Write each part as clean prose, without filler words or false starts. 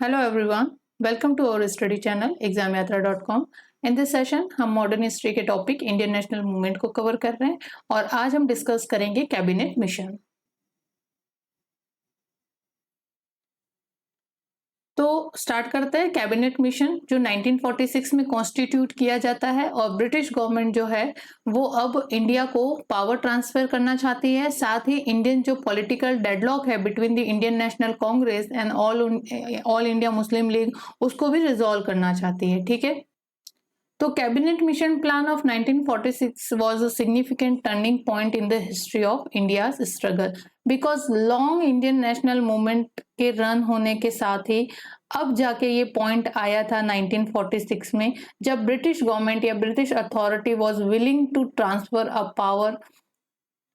Hello everyone, welcome to our study channel examyatra.com। In this session हम modern history के topic Indian national movement को cover कर रहे हैं और आज हम डिस्कस करेंगे कैबिनेट मिशन। तो स्टार्ट करते हैं। कैबिनेट मिशन जो 1946 में कॉन्स्टिट्यूट किया जाता है और ब्रिटिश गवर्नमेंट जो है वो अब इंडिया को पावर ट्रांसफर करना चाहती है, साथ ही इंडियन जो पॉलिटिकल डेडलॉक है between the Indian National Congress and all India Muslim league उसको भी रिजॉल्व करना चाहती है। ठीक है, तो cabinet mission plan of 1946 was a significant turning point in the history of India's struggle because long Indian national movement के रन होने के साथ ही अब जाके ये पॉइंट आया था 1946 में, जब ब्रिटिश गवर्नमेंट या British authority was willing to transfer a power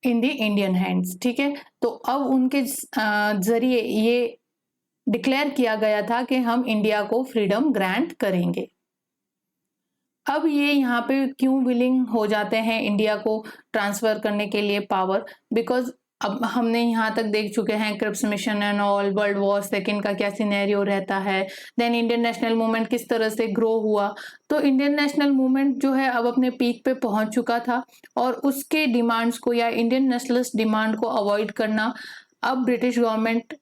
in the Indian hands. ठीक है, तो अब उनके जरिए ये डिक्लेयर किया गया था कि हम इंडिया को फ्रीडम ग्रांट करेंगे। अब ये यहाँ पे क्यों विलिंग हो जाते हैं इंडिया को ट्रांसफर करने के लिए पावर, बिकॉज अब हमने यहाँ तक देख चुके हैं Cripps mission and all, world war second का क्या सिनेरियो रहता है, देन इंडियन नेशनल मूवमेंट किस तरह से ग्रो हुआ। तो इंडियन नेशनल मूवमेंट जो है अब अपने पीक पे पहुंच चुका था और उसके डिमांड्स को या इंडियन नेशनलिस्ट डिमांड को अवॉइड करना अब ब्रिटिश गवर्नमेंट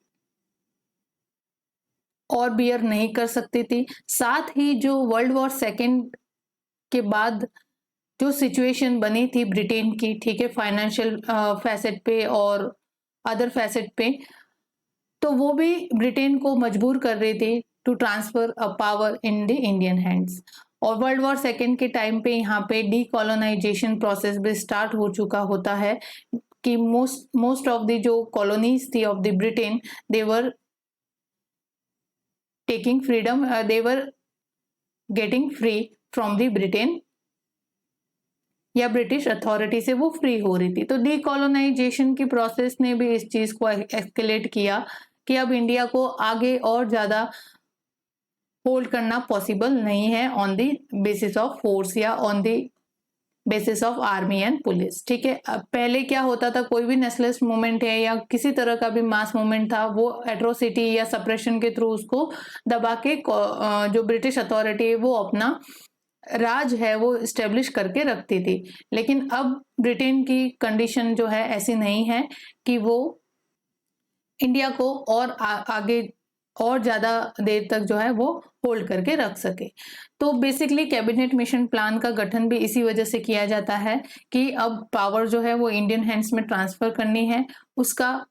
और बियर नहीं कर सकती थी। साथ ही जो वर्ल्ड वॉर सेकेंड के बाद जो सिचुएशन बनी थी ब्रिटेन की, ठीक है, फाइनेंशियल फैसेट पे और अदर फैसेट पे, तो वो भी ब्रिटेन को मजबूर कर रही थी to transfer a power in the Indian hands. और वर्ल्ड वॉर सेकेंड के टाइम पे यहाँ पे डीकोलोनाइजेशन प्रोसेस भी स्टार्ट हो चुका होता है कि मोस्ट ऑफ द जो कॉलोनीज थी of the Britain, they were taking freedom, they were getting free from the Britain या ब्रिटिश अथॉरिटी से वो फ्री हो रही थी। तो डीकोलोनाइजेशन की प्रोसेस ने भी इस चीज को एस्केलेट किया कि अब इंडिया को आगे और ज्यादा होल्ड करना पॉसिबल नहीं है on the basis of force या on the basis of army and police. ठीक है, अब पहले क्या होता था, कोई भी नेशनलिस्ट मूवमेंट है या किसी तरह का भी मास मूवमेंट था, वो एट्रोसिटी या सप्रेशन के थ्रू उसको दबा के जो ब्रिटिश अथॉरिटी है वो अपना राज है वो स्टेब्लिश करके रखती थी। लेकिन अब ब्रिटेन की कंडीशन जो है ऐसी नहीं है कि वो इंडिया को और आगे और ज्यादा देर तक जो है वो होल्ड करके रख सके। तो बेसिकली कैबिनेट मिशन प्लान का गठन भी इसी वजह से किया जाता है कि अब पावर जो है वो इंडियन हैंड्स में ट्रांसफर करनी है, उसका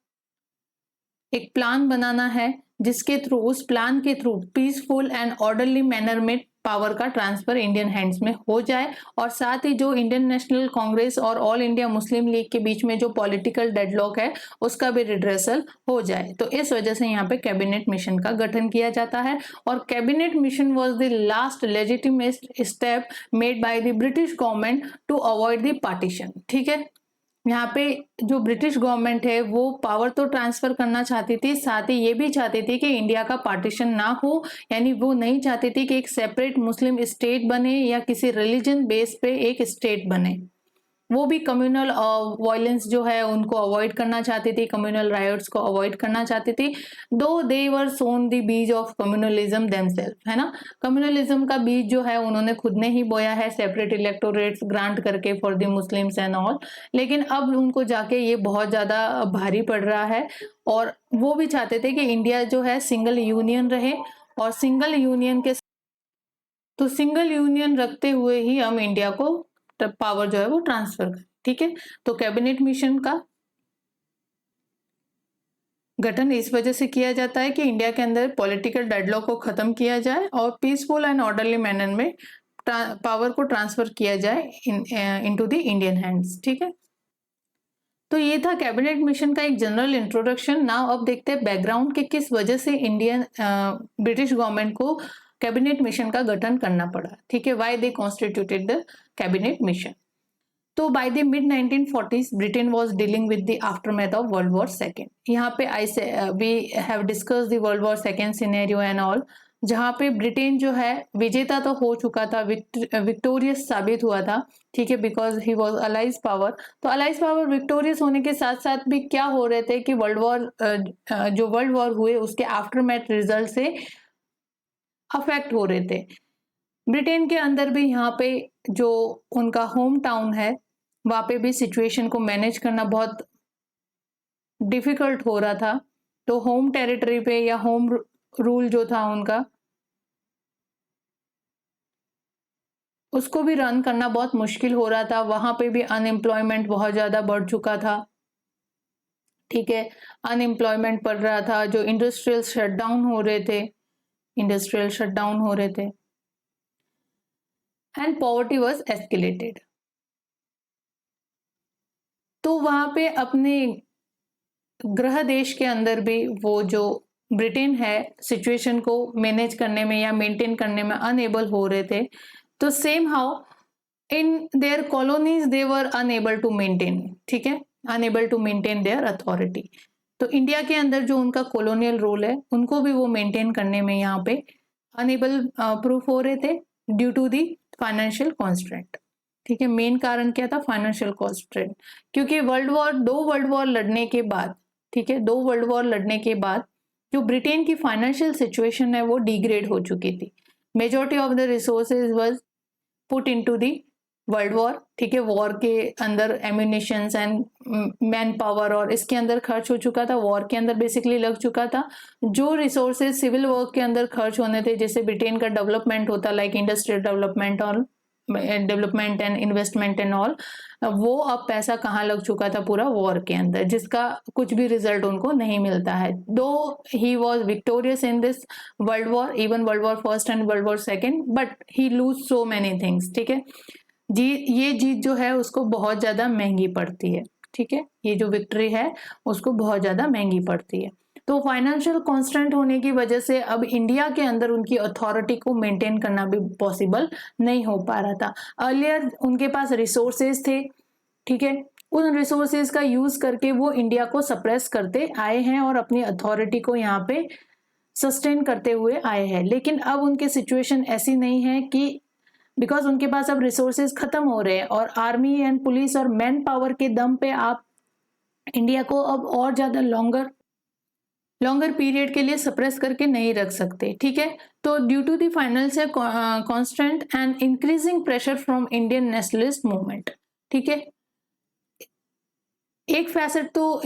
एक प्लान बनाना है जिसके थ्रू, उस प्लान के through peaceful and orderly manner में पावर का ट्रांसफर इंडियन हैंड्स में हो जाए और साथ ही जो इंडियन नेशनल कांग्रेस और ऑल इंडिया मुस्लिम लीग के बीच में जो पॉलिटिकल डेडलॉक है उसका भी रिड्रेसल हो जाए। तो इस वजह से यहाँ पे कैबिनेट मिशन का गठन किया जाता है और cabinet mission was the last legitimate step made by the British government to avoid the partition. ठीक है, यहाँ पे जो ब्रिटिश गवर्नमेंट है वो पावर तो ट्रांसफर करना चाहती थी, साथ ही ये भी चाहती थी कि इंडिया का पार्टीशन ना हो, यानी वो नहीं चाहती थी कि एक सेपरेट मुस्लिम स्टेट बने या किसी रिलीजन बेस पे एक स्टेट बने। वो भी कम्युनल वायलेंस जो है उनको अवॉइड करना चाहती थी, कम्युनल राइट्स को अवॉइड करना चाहती थी, दो दे वर सोन the bees of communalism themselves, है ना। कम्युनलिज्म का बीज जो है उन्होंने खुद ने ही बोया है सेपरेट इलेक्टोरेट्स ग्रांट करके for the Muslims and all, लेकिन अब उनको जाके ये बहुत ज्यादा भारी पड़ रहा है और वो भी चाहते थे कि इंडिया जो है सिंगल यूनियन रहे और सिंगल यूनियन के, तो सिंगल यूनियन रखते हुए ही हम इंडिया को पावर जो है वो ट्रांसफर करें। ठीक है, तो कैबिनेट मिशन का गठन इस वजह से किया जाता है कि इंडिया के अंदर पॉलिटिकल डेडलॉक को खत्म किया जाए और पीसफुल एंड ऑर्डरली मैनर में पावर को ट्रांसफर किया जाए इनटू द इंडियन हैंड्स। ठीक है, तो ये था कैबिनेट मिशन का एक जनरल इंट्रोडक्शन। नाउ अब देखते हैं बैकग्राउंड के किस वजह से इंडियन ब्रिटिश गवर्नमेंट को कैबिनेट मिशन का गठन करना पड़ा। ठीक है, why they constituted the cabinet mission. तो by the mid 1940s Britain was dealing with the aftermath of world war second. यहाँ पे we have discuss the world war second scenario and all, जहाँ पे ब्रिटेन जो है विजेता तो हो चुका था, विक्टोरियस साबित हुआ था। ठीक है, because he was allies power. तो अलाइज पावर विक्टोरियस होने के साथ साथ भी क्या हो रहे थे कि वर्ल्ड वॉर जो वर्ल्ड वॉर हुए उसके आफ्टरमैथ रिजल्ट से अफेक्ट हो रहे थे। ब्रिटेन के अंदर भी यहाँ पे जो उनका होम टाउन है वहाँ पे भी सिचुएशन को मैनेज करना बहुत डिफिकल्ट हो रहा था। तो होम टेरिटरी पे या होम रूल जो था उनका, उसको भी रन करना बहुत मुश्किल हो रहा था। वहां पे भी अनएम्प्लॉयमेंट बहुत ज्यादा बढ़ चुका था, ठीक है, अनएम्प्लॉयमेंट बढ़ रहा था, जो इंडस्ट्रियल शटडाउन हो रहे थे, इंडस्ट्रियल शटडाउन हो रहे थे, एंड पॉवर्टी वाज एस्केलेटेड। तो वहां पे अपने गृह देश के अंदर भी वो जो ब्रिटेन है सिचुएशन को मैनेज करने में या मेंटेन करने में अनएबल हो रहे थे। तो same how in their colonies they were unable to maintain, ठीक है, unable to maintain their authority. तो इंडिया के अंदर जो उनका कॉलोनियल रोल है उनको भी वो मेंटेन करने में यहाँ पे अनएबल प्रूफ हो रहे थे due to the financial constraint, ठीक है। मेन कारण क्या था? Financial constraint. क्योंकि दो वर्ल्ड वॉर लड़ने के बाद, ठीक है, दो वर्ल्ड वॉर लड़ने के बाद जो ब्रिटेन की फाइनेंशियल सिचुएशन है वो डिग्रेड हो चुकी थी। Majority of the resources was put into the world war, ठीक है, वॉर के अंदर एम्यूनिशंस एंड मैन पावर और इसके अंदर खर्च हो चुका था, वॉर के अंदर बेसिकली लग चुका था। जो रिसोर्सेज सिविल वर्क के अंदर खर्च होने थे, जैसे ब्रिटेन का डेवलपमेंट होता, लाइक इंडस्ट्रियल डेवलपमेंट और development and investment and all, वो अब पैसा कहाँ लग चुका था? पूरा वॉर के अंदर, जिसका कुछ भी रिजल्ट उनको नहीं मिलता है। दो he was victorious in this world war, even world war first and world war second, but he lose so many things, ठीक है। ये जीत जो है उसको बहुत ज्यादा महंगी पड़ती है, ठीक है, ये जो विक्ट्री है उसको बहुत ज्यादा महंगी पड़ती है। तो फाइनेंशियल कॉन्स्टेंट होने की वजह से अब इंडिया के अंदर उनकी अथॉरिटी को मेंटेन करना भी पॉसिबल नहीं हो पा रहा था। अर्लियर उनके पास रिसोर्सेज थे, ठीक है, उन रिसोर्सेज का यूज करके वो इंडिया को सप्रेस करते आए हैं और अपनी अथॉरिटी को यहाँ पे सस्टेन करते हुए आए हैं। लेकिन अब उनकी सिचुएशन ऐसी नहीं है कि बिकॉज उनके पास अब रिसोर्सेज खत्म हो रहे हैं और आर्मी एंड पुलिस और मैन पावर के दम पे आप इंडिया को अब और ज्यादा लॉन्गर पीरियड के लिए सप्रेस करके नहीं रख सकते, ठीक है। तो due to the financial constant and increasing pressure from Indian nationalist movement, ठीक है, एक फैसेट तो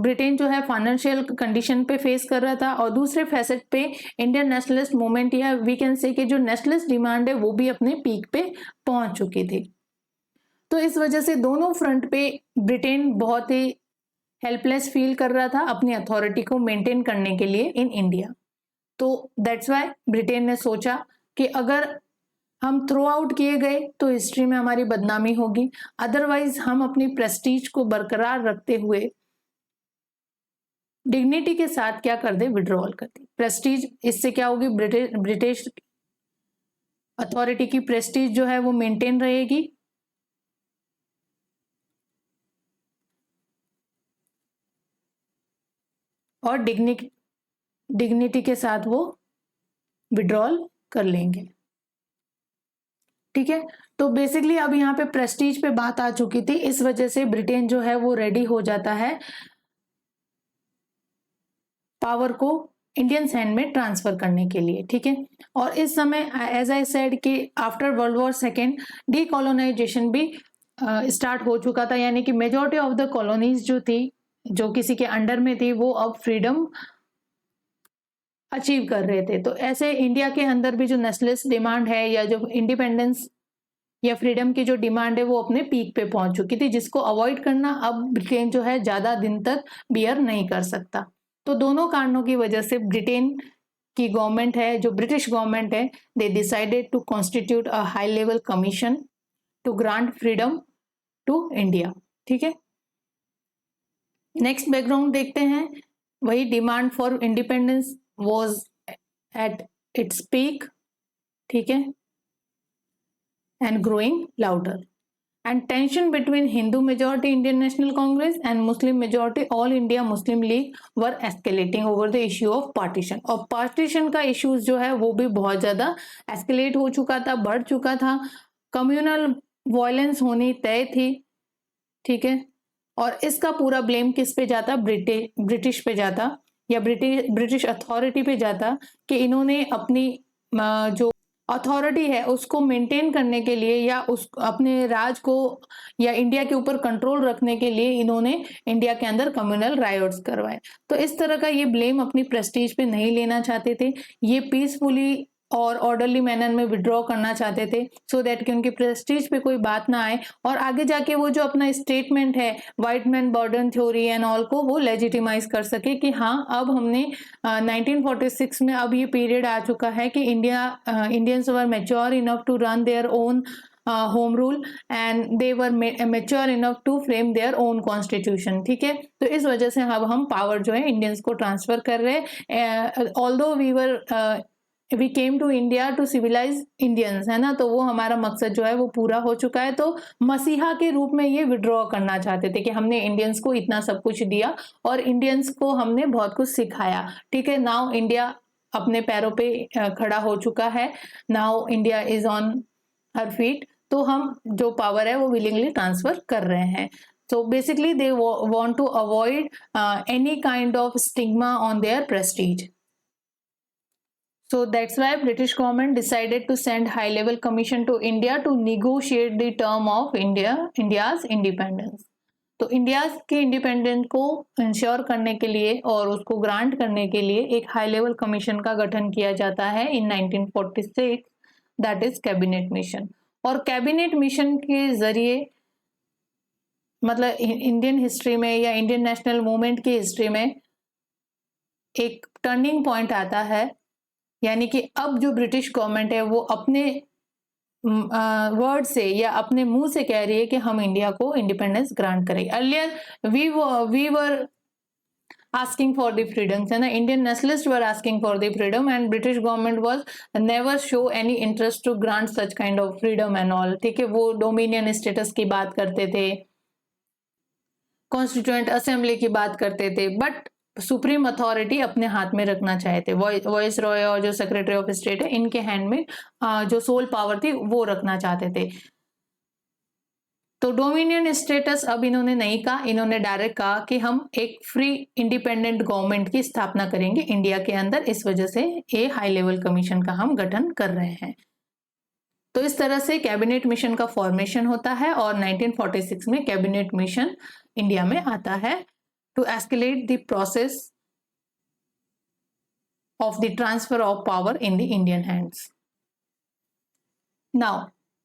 ब्रिटेन जो है फाइनेंशियल कंडीशन पे फेस कर रहा था और दूसरे फैसेट पे इंडियन नेशनलिस्ट मूवमेंट या वी कैन से कि जो नेशनलिस्ट डिमांड है वो भी अपने पीक पे पहुंच चुकी थी। तो इस वजह से दोनों फ्रंट पे ब्रिटेन बहुत ही हेल्पलेस फील कर रहा था अपनी अथॉरिटी को मेंटेन करने के लिए इन इंडिया। तो दैट्स वाई ब्रिटेन ने सोचा कि अगर हम थ्रो आउट किए गए तो हिस्ट्री में हमारी बदनामी होगी, अदरवाइज हम अपनी प्रेस्टीज को बरकरार रखते हुए डिग्निटी के साथ क्या कर दे? विड्रॉल कर दे। प्रेस्टीज इससे क्या होगी? ब्रिटिश अथॉरिटी की प्रेस्टीज जो है वो मेंटेन रहेगी और डिग्निटी के साथ वो विड्रॉल कर लेंगे, ठीक है। तो बेसिकली अब यहाँ पे प्रेस्टीज पे बात आ चुकी थी, इस वजह से ब्रिटेन जो है वो रेडी हो जाता है पावर को इंडियन हैंड में ट्रांसफर करने के लिए, ठीक है। और इस समय एज आई सेड कि after world war second decolonisation भी स्टार्ट हो चुका था, यानी कि मेजॉरिटी ऑफ द कॉलोनीज जो थी, जो किसी के अंडर में थी, वो अब फ्रीडम अचीव कर रहे थे। तो ऐसे इंडिया के अंदर भी जो नेशनलिस्ट डिमांड है या जो इंडिपेंडेंस या फ्रीडम की जो डिमांड है वो अपने पीक पे पहुंच चुकी थी, जिसको अवॉइड करना अब ब्रिटेन जो है ज्यादा दिन तक बियर नहीं कर सकता। तो दोनों कारणों की वजह से ब्रिटेन की गवर्नमेंट है, जो ब्रिटिश गवर्नमेंट है, they decided to constitute a high level commission to grant freedom to India, ठीक है। नेक्स्ट बैकग्राउंड देखते हैं, वही demand for independence was at its peak, ठीक है, and growing louder, and tension between Hindu majority Indian National Congress and Muslim majority All India Muslim League were escalating over the issue of partition। और partition का issues जो है वो भी बहुत ज्यादा escalate हो चुका था, बढ़ चुका था, कम्युनल वायलेंस होनी तय थी, ठीक है। और इसका पूरा ब्लेम किस पे जाता? ब्रिटिश पे जाता या ब्रिटिश अथॉरिटी पे जाता कि इन्होंने अपनी जो अथॉरिटी है उसको मेंटेन करने के लिए या उस अपने राज को या इंडिया के ऊपर कंट्रोल रखने के लिए इन्होंने इंडिया के अंदर कम्युनल रायोट्स करवाए। तो इस तरह का ये ब्लेम अपनी प्रेस्टीज पे नहीं लेना चाहते थे, ये पीसफुली और ऑर्डरली मैनर में विड्रॉ करना चाहते थे, सो दैट कि उनकी प्रेस्टीज पे कोई बात ना आए और आगे जाके वो जो अपना स्टेटमेंट है white man burden theory and all को वो लेजिटिमाइज कर सके कि हाँ अब हमने 1946 में अब ये पीरियड आ चुका है कि Indians were mature enough to run their own home rule and they were mature enough to frame their own constitution. ठीक है, तो इस वजह से अब हम पावर जो है इंडियंस को ट्रांसफर कर रहे हैं। Although we came to India to civilise Indians, है ना, तो वो हमारा मकसद जो है वो पूरा हो चुका है। तो मसीहा के रूप में ये विड्रॉ करना चाहते थे कि हमने इंडियंस को इतना सब कुछ दिया और इंडियंस को हमने बहुत कुछ सिखाया। ठीक है, नाउ इंडिया अपने पैरों पे खड़ा हो चुका है, now India is on her feet, तो हम जो पावर है वो विलिंगली ट्रांसफर कर रहे हैं। So basically they want to avoid any kind of stigma on their prestige. So that's why British government decided to send high level commission to India to negotiate the term of India's independence. तो India के independence को ensure करने के लिए और उसको grant करने के लिए एक हाई लेवल कमीशन का गठन किया जाता है इन 1946, दैट इज कैबिनेट मिशन। और कैबिनेट मिशन के जरिए मतलब इंडियन हिस्ट्री में या इंडियन नेशनल मूवमेंट की हिस्ट्री में एक टर्निंग पॉइंट आता है, यानी कि अब जो ब्रिटिश गवर्नमेंट है वो अपने वर्ड से या अपने मुंह से कह रही है कि हम इंडिया को इंडिपेंडेंस ग्रांट करेंगे। Earlier we were asking for the freedom, है ना, Indian nationalist were asking for the freedom and British government was never show any interest to grant such kind of freedom and all. ठीक है, वो dominion status की बात करते थे, constituent assembly की बात करते थे, बट सुप्रीम अथॉरिटी अपने हाथ में रखना चाहते, वॉइस रॉय और जो सेक्रेटरी ऑफ स्टेट है इनके हैंड में जो सोल पावर थी वो रखना चाहते थे। तो डोमिनियन स्टेटस अब इन्होंने नहीं कहा, इन्होंने डायरेक्ट कहा कि हम एक फ्री इंडिपेंडेंट गवर्नमेंट की स्थापना करेंगे इंडिया के अंदर, इस वजह से ये हाई लेवल कमीशन का हम गठन कर रहे हैं। तो इस तरह से कैबिनेट मिशन का फॉर्मेशन होता है और 1946 में कैबिनेट मिशन इंडिया में आता है to escalate the process of the transfer of power in the Indian hands. Now,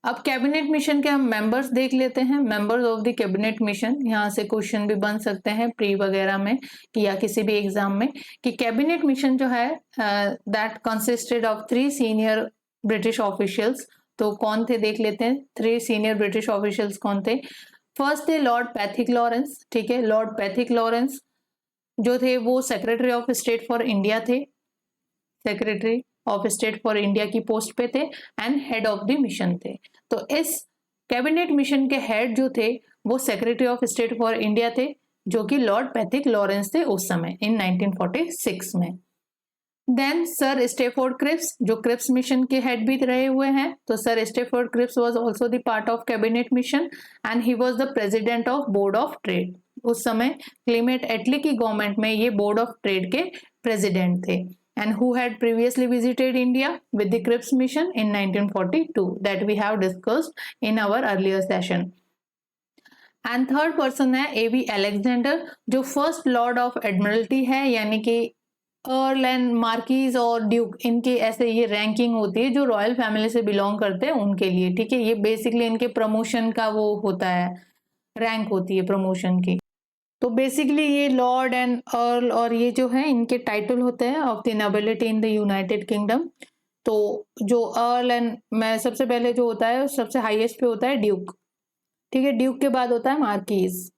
अब कैबिनेट मिशन के हम मेंबर्स देख लेते हैं। Members of the cabinet mission, यहाँ से क्वेश्चन भी बन सकते हैं प्री वगैरह में कि या किसी भी एग्जाम में कि कैबिनेट मिशन जो है that consisted of 3 senior British officials. तो कौन थे देख लेते हैं, 3 सीनियर ब्रिटिश ऑफिशियल्स कौन थे। फर्स्ट थे लॉर्ड पैथिक लॉरेंस। ठीक है, लॉर्ड पैथिक लॉरेंस जो थे वो secretary of state for India थे, secretary of state for India की पोस्ट पे थे and head of the mission थे। तो इस कैबिनेट मिशन के हेड जो थे वो secretary of state for India थे, जो कि लॉर्ड पैथिक लॉरेंस थे उस समय इन 1946 में। देन सर स्टेफोर्ड क्रिप्स जो क्रिप्स मिशन के हेड भी रहे हुए हैं। तो sir Stafford Cripps was also the part of cabinet mission and he was the president of board of trade. उस समय क्लेमेंट एटली की गवर्नमेंट में ये बोर्ड ऑफ ट्रेड के प्रेसिडेंट थे and who had previously visited India with the Cripps mission in 1942 that we have discussed in our earlier session. And third person है एवी Alexander जो first lord of Admiralty है, यानी कि earl and marquees और Duke इनके ऐसे ये ranking होती है जो रॉयल फैमिली से बिलोंग करते हैं उनके लिए। ठीक है, ये बेसिकली इनके प्रमोशन का वो होता है, रैंक होती है प्रमोशन की। तो बेसिकली ये लॉर्ड एंड अर्ल और ये जो है इनके टाइटल होते हैं of the nobility in the United kingdom. तो जो अर्ल एंड मैं सबसे पहले जो होता है सबसे हाईएस्ट पे होता है ड्यूक। ठीक है, ड्यूक के बाद होता है मार्कीज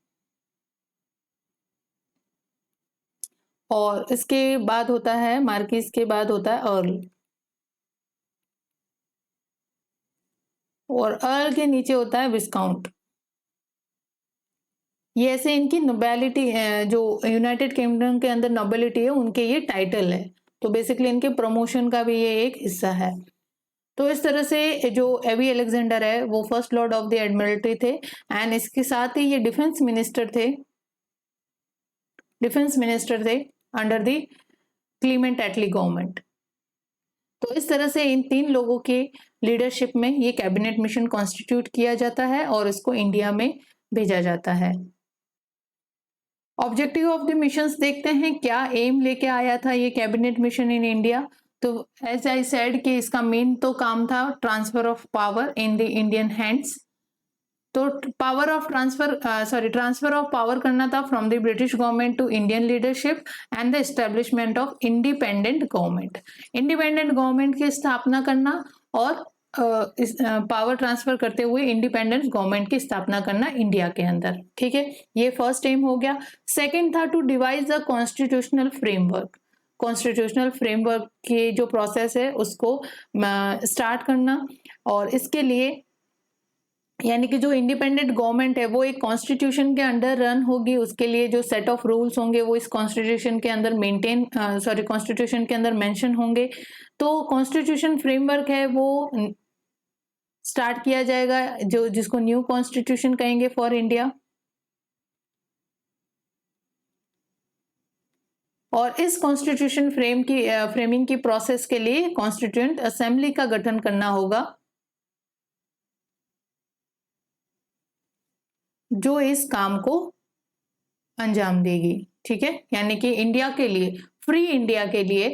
और इसके बाद होता है मार्किस के बाद होता है अर्ल और अर्ल के नीचे होता है विस्काउंट। ये ऐसे इनकी नोबेलिटी जो यूनाइटेड किंगडम के अंदर नोबेलिटी है उनके ये टाइटल है। तो बेसिकली इनके प्रमोशन का भी ये एक हिस्सा है। तो इस तरह से जो एवी अलेक्जेंडर है वो first lord of the Admiralty थे एंड इसके साथ ही ये डिफेंस मिनिस्टर थे under the Clement Attlee government. तो इस तरह से इन 3 लोगों के लीडरशिप में ये कैबिनेट मिशन कॉन्स्टिट्यूट किया जाता है और इसको इंडिया में भेजा जाता है। ऑब्जेक्टिव ऑफ द मिशंस देखते हैं, क्या एम लेके आया था ये कैबिनेट मिशन इन इंडिया। तो एज आई सेड कि इसका मेन तो काम था transfer of power in the Indian hands. तो ट्रांसफर ऑफ पावर करना था from the British government to Indian leadership and the establishment of independent government. Independent government की स्थापना करना और पावर ट्रांसफर करते हुए इंडिपेंडेंट गवर्नमेंट की स्थापना करना इंडिया के अंदर। ठीक है, ये फर्स्ट एम हो गया। सेकंड था to devise the constitutional framework. Constitutional framework की जो प्रोसेस है उसको स्टार्ट करना, और इसके लिए यानी कि जो इंडिपेंडेंट गवर्नमेंट है वो एक कॉन्स्टिट्यूशन के अंडर रन होगी, उसके लिए जो सेट ऑफ रूल्स होंगे वो इस कॉन्स्टिट्यूशन के अंदर कॉन्स्टिट्यूशन के अंदर मेंशन होंगे। तो कॉन्स्टिट्यूशन फ्रेमवर्क है वो स्टार्ट किया जाएगा, जो जिसको न्यू कॉन्स्टिट्यूशन कहेंगे फॉर इंडिया। और इस कॉन्स्टिट्यूशन फ्रेमिंग की प्रोसेस के लिए कॉन्स्टिट्यूएंट असेंबली का गठन करना होगा, जो इस काम को अंजाम देगी। ठीक है, यानी कि इंडिया के लिए, फ्री इंडिया के लिए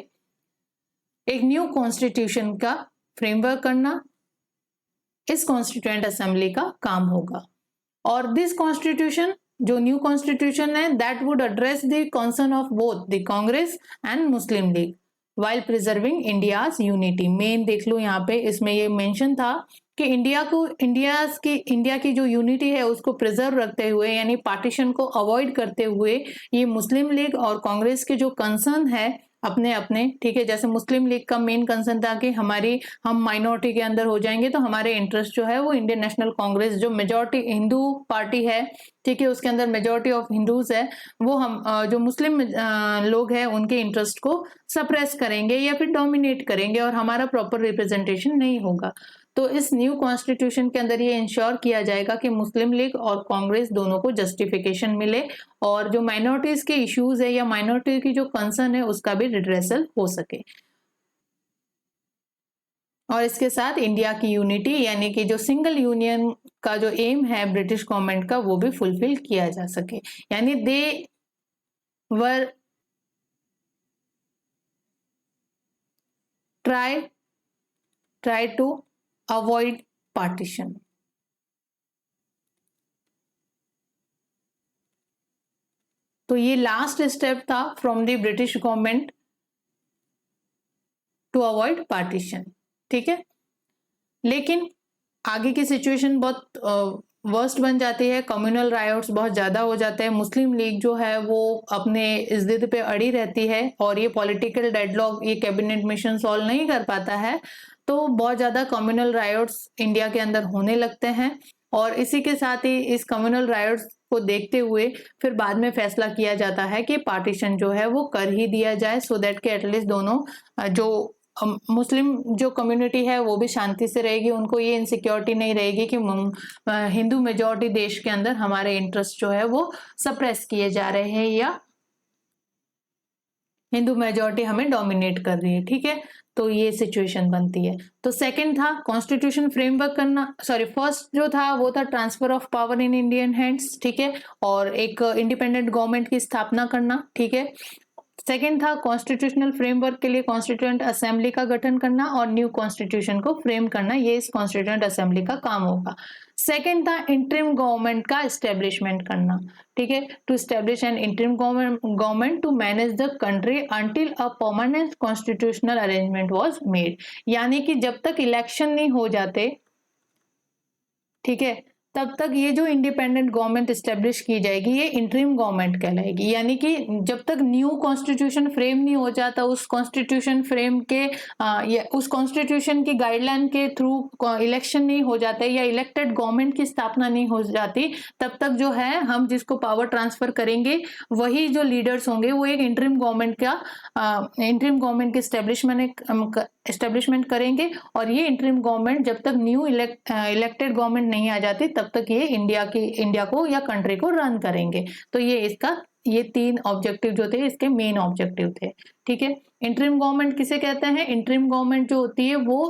एक न्यू कॉन्स्टिट्यूशन का फ्रेमवर्क करना इस कॉन्स्टिट्यूएंट असेंबली का काम होगा। और दिस कॉन्स्टिट्यूशन, जो न्यू कॉन्स्टिट्यूशन है, that would address the concern of both the Congress and Muslim league while preserving India's unity. Main देख लो यहाँ पे, इसमें ये मेंशन था कि इंडिया की जो यूनिटी है उसको प्रिजर्व रखते हुए, यानी पार्टीशन को अवॉइड करते हुए, ये मुस्लिम लीग और कांग्रेस के जो कंसर्न है अपने अपने, ठीक है, जैसे मुस्लिम लीग का मेन कंसर्न था कि हम माइनॉरिटी के अंदर हो जाएंगे तो हमारे इंटरेस्ट जो है वो इंडियन नेशनल कांग्रेस, जो मेजॉरिटी हिंदू पार्टी है, ठीक है, उसके अंदर मेजॉरिटी ऑफ हिंदूज है, वो हम जो मुस्लिम लोग हैं उनके इंटरेस्ट को सप्रेस करेंगे या फिर डोमिनेट करेंगे और हमारा प्रॉपर रिप्रेजेंटेशन नहीं होगा। तो इस न्यू कॉन्स्टिट्यूशन के अंदर ये इंश्योर किया जाएगा कि मुस्लिम लीग और कांग्रेस दोनों को जस्टिफिकेशन मिले और जो माइनॉरिटीज के इश्यूज है या माइनॉरिटी की जो कंसर्न है उसका भी रिड्रेसल हो सके, और इसके साथ इंडिया की यूनिटी यानी कि जो सिंगल यूनियन का जो एम है ब्रिटिश गवर्नमेंट का वो भी फुलफिल किया जा सके। यानी they were try to avoid partition. तो ये लास्ट स्टेप था from the British government to avoid partition. ठीक है, लेकिन आगे की सिचुएशन बहुत वर्स्ट बन जाती है, कम्युनल रायोट्स बहुत ज्यादा हो जाते हैं, मुस्लिम लीग जो है वो अपने इस जिद पे अड़ी रहती है और ये पॉलिटिकल डेडलॉक ये कैबिनेट मिशन सॉल्व नहीं कर पाता है, तो बहुत ज्यादा कम्युनल रायोट्स इंडिया के अंदर होने लगते हैं। और इसी के साथ ही इस कम्युनल रायोट्स को देखते हुए फिर बाद में फैसला किया जाता है कि पार्टीशन जो है वो कर ही दिया जाए, सो दैट कि एटलीस्ट दोनों जो मुस्लिम जो कम्युनिटी है वो भी शांति से रहेगी, उनको ये इनसिक्योरिटी नहीं रहेगी कि हिंदू मेजॉरिटी देश के अंदर हमारे इंटरेस्ट जो है वो सप्रेस किए जा रहे हैं या हिंदू मेजॉरिटी हमें डोमिनेट कर रही है। ठीक है, तो ये सिचुएशन बनती है। तो सेकंड था कॉन्स्टिट्यूशन फ्रेमवर्क करना, फर्स्ट जो था वो था transfer of power in Indian hands, ठीक है, और एक इंडिपेंडेंट गवर्नमेंट की स्थापना करना। ठीक है, सेकंड था कॉन्स्टिट्यूशनल फ्रेमवर्क के लिए कॉन्स्टिट्यूएंट असेंबली का गठन करना और न्यू कॉन्स्टिट्यूशन को फ्रेम करना, ये इस कॉन्स्टिट्यूएंट असेंबली का काम होगा। सेकंड था इंटरिम गवर्नमेंट का एस्टेब्लिशमेंट करना, ठीक है, to establish an interim government to manage the country until a permanent constitutional arrangement was made. यानी कि जब तक इलेक्शन नहीं हो जाते, ठीक है, तब तक ये जो इंडिपेंडेंट गवर्नमेंट एस्टेब्लिश की जाएगी ये इंटरिम गवर्नमेंट कहलाएगी। यानी कि जब तक न्यू कॉन्स्टिट्यूशन फ्रेम नहीं हो जाता, उस कॉन्स्टिट्यूशन फ्रेम के उस कॉन्स्टिट्यूशन की गाइडलाइन के थ्रू इलेक्शन नहीं हो जाते या इलेक्टेड गवर्नमेंट की स्थापना नहीं हो जाती, तब तक जो है हम जिसको पावर ट्रांसफर करेंगे वही जो लीडर्स होंगे वो एक इंटरिम गवर्नमेंट की एस्टेब्लिशमेंट करेंगे। और ये इंटरिम गवर्नमेंट जब तक न्यू इलेक्टेड गवर्नमेंट नहीं आ जाती तब तक ये इंडिया को या कंट्री को रन करेंगे। तो ये इसका ये 3 ऑब्जेक्टिव जो थे इसके मेन ऑब्जेक्टिव थे। ठीक है, इंटरिम गवर्नमेंट किसे कहते हैं? इंटरिम गवर्नमेंट जो होती है वो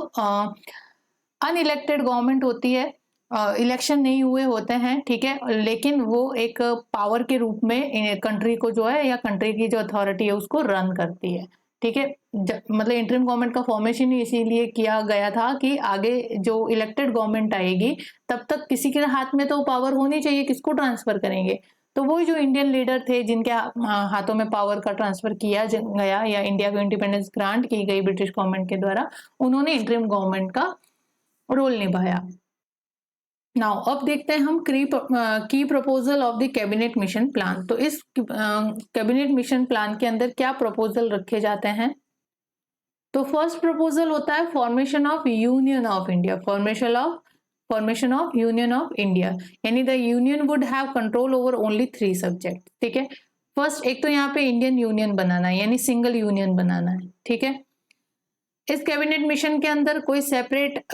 अनइलेक्टेड गवर्नमेंट होती है, इलेक्शन नहीं हुए होते हैं। ठीक है, लेकिन वो एक पावर के रूप में कंट्री को जो है या कंट्री की जो अथॉरिटी है उसको रन करती है। ठीक है, मतलब इंटरिम गवर्नमेंट का फॉर्मेशन ही इसीलिए किया गया था कि आगे जो इलेक्टेड गवर्नमेंट आएगी तब तक किसी के हाथ में तो पावर होनी चाहिए, किसको ट्रांसफर करेंगे? तो वो जो इंडियन लीडर थे जिनके हाथों में पावर का ट्रांसफर किया गया या इंडिया को इंडिपेंडेंस ग्रांट की गई ब्रिटिश गवर्नमेंट के द्वारा, उन्होंने इंटरिम गवर्नमेंट का रोल निभाया। नाउ अब देखते हैं हम की proposal of the cabinet mission plan. तो इस कैबिनेट मिशन प्लान के अंदर क्या प्रपोजल रखे जाते हैं? तो फर्स्ट प्रपोजल होता है formation of union of India, formation of union of India, यानी the union would have control over only 3 subject. ठीक है, फर्स्ट एक तो यहाँ पे इंडियन यूनियन बनाना है, यानी सिंगल यूनियन बनाना है। ठीक है, इस कैबिनेट मिशन के अंदर कोई सेपरेट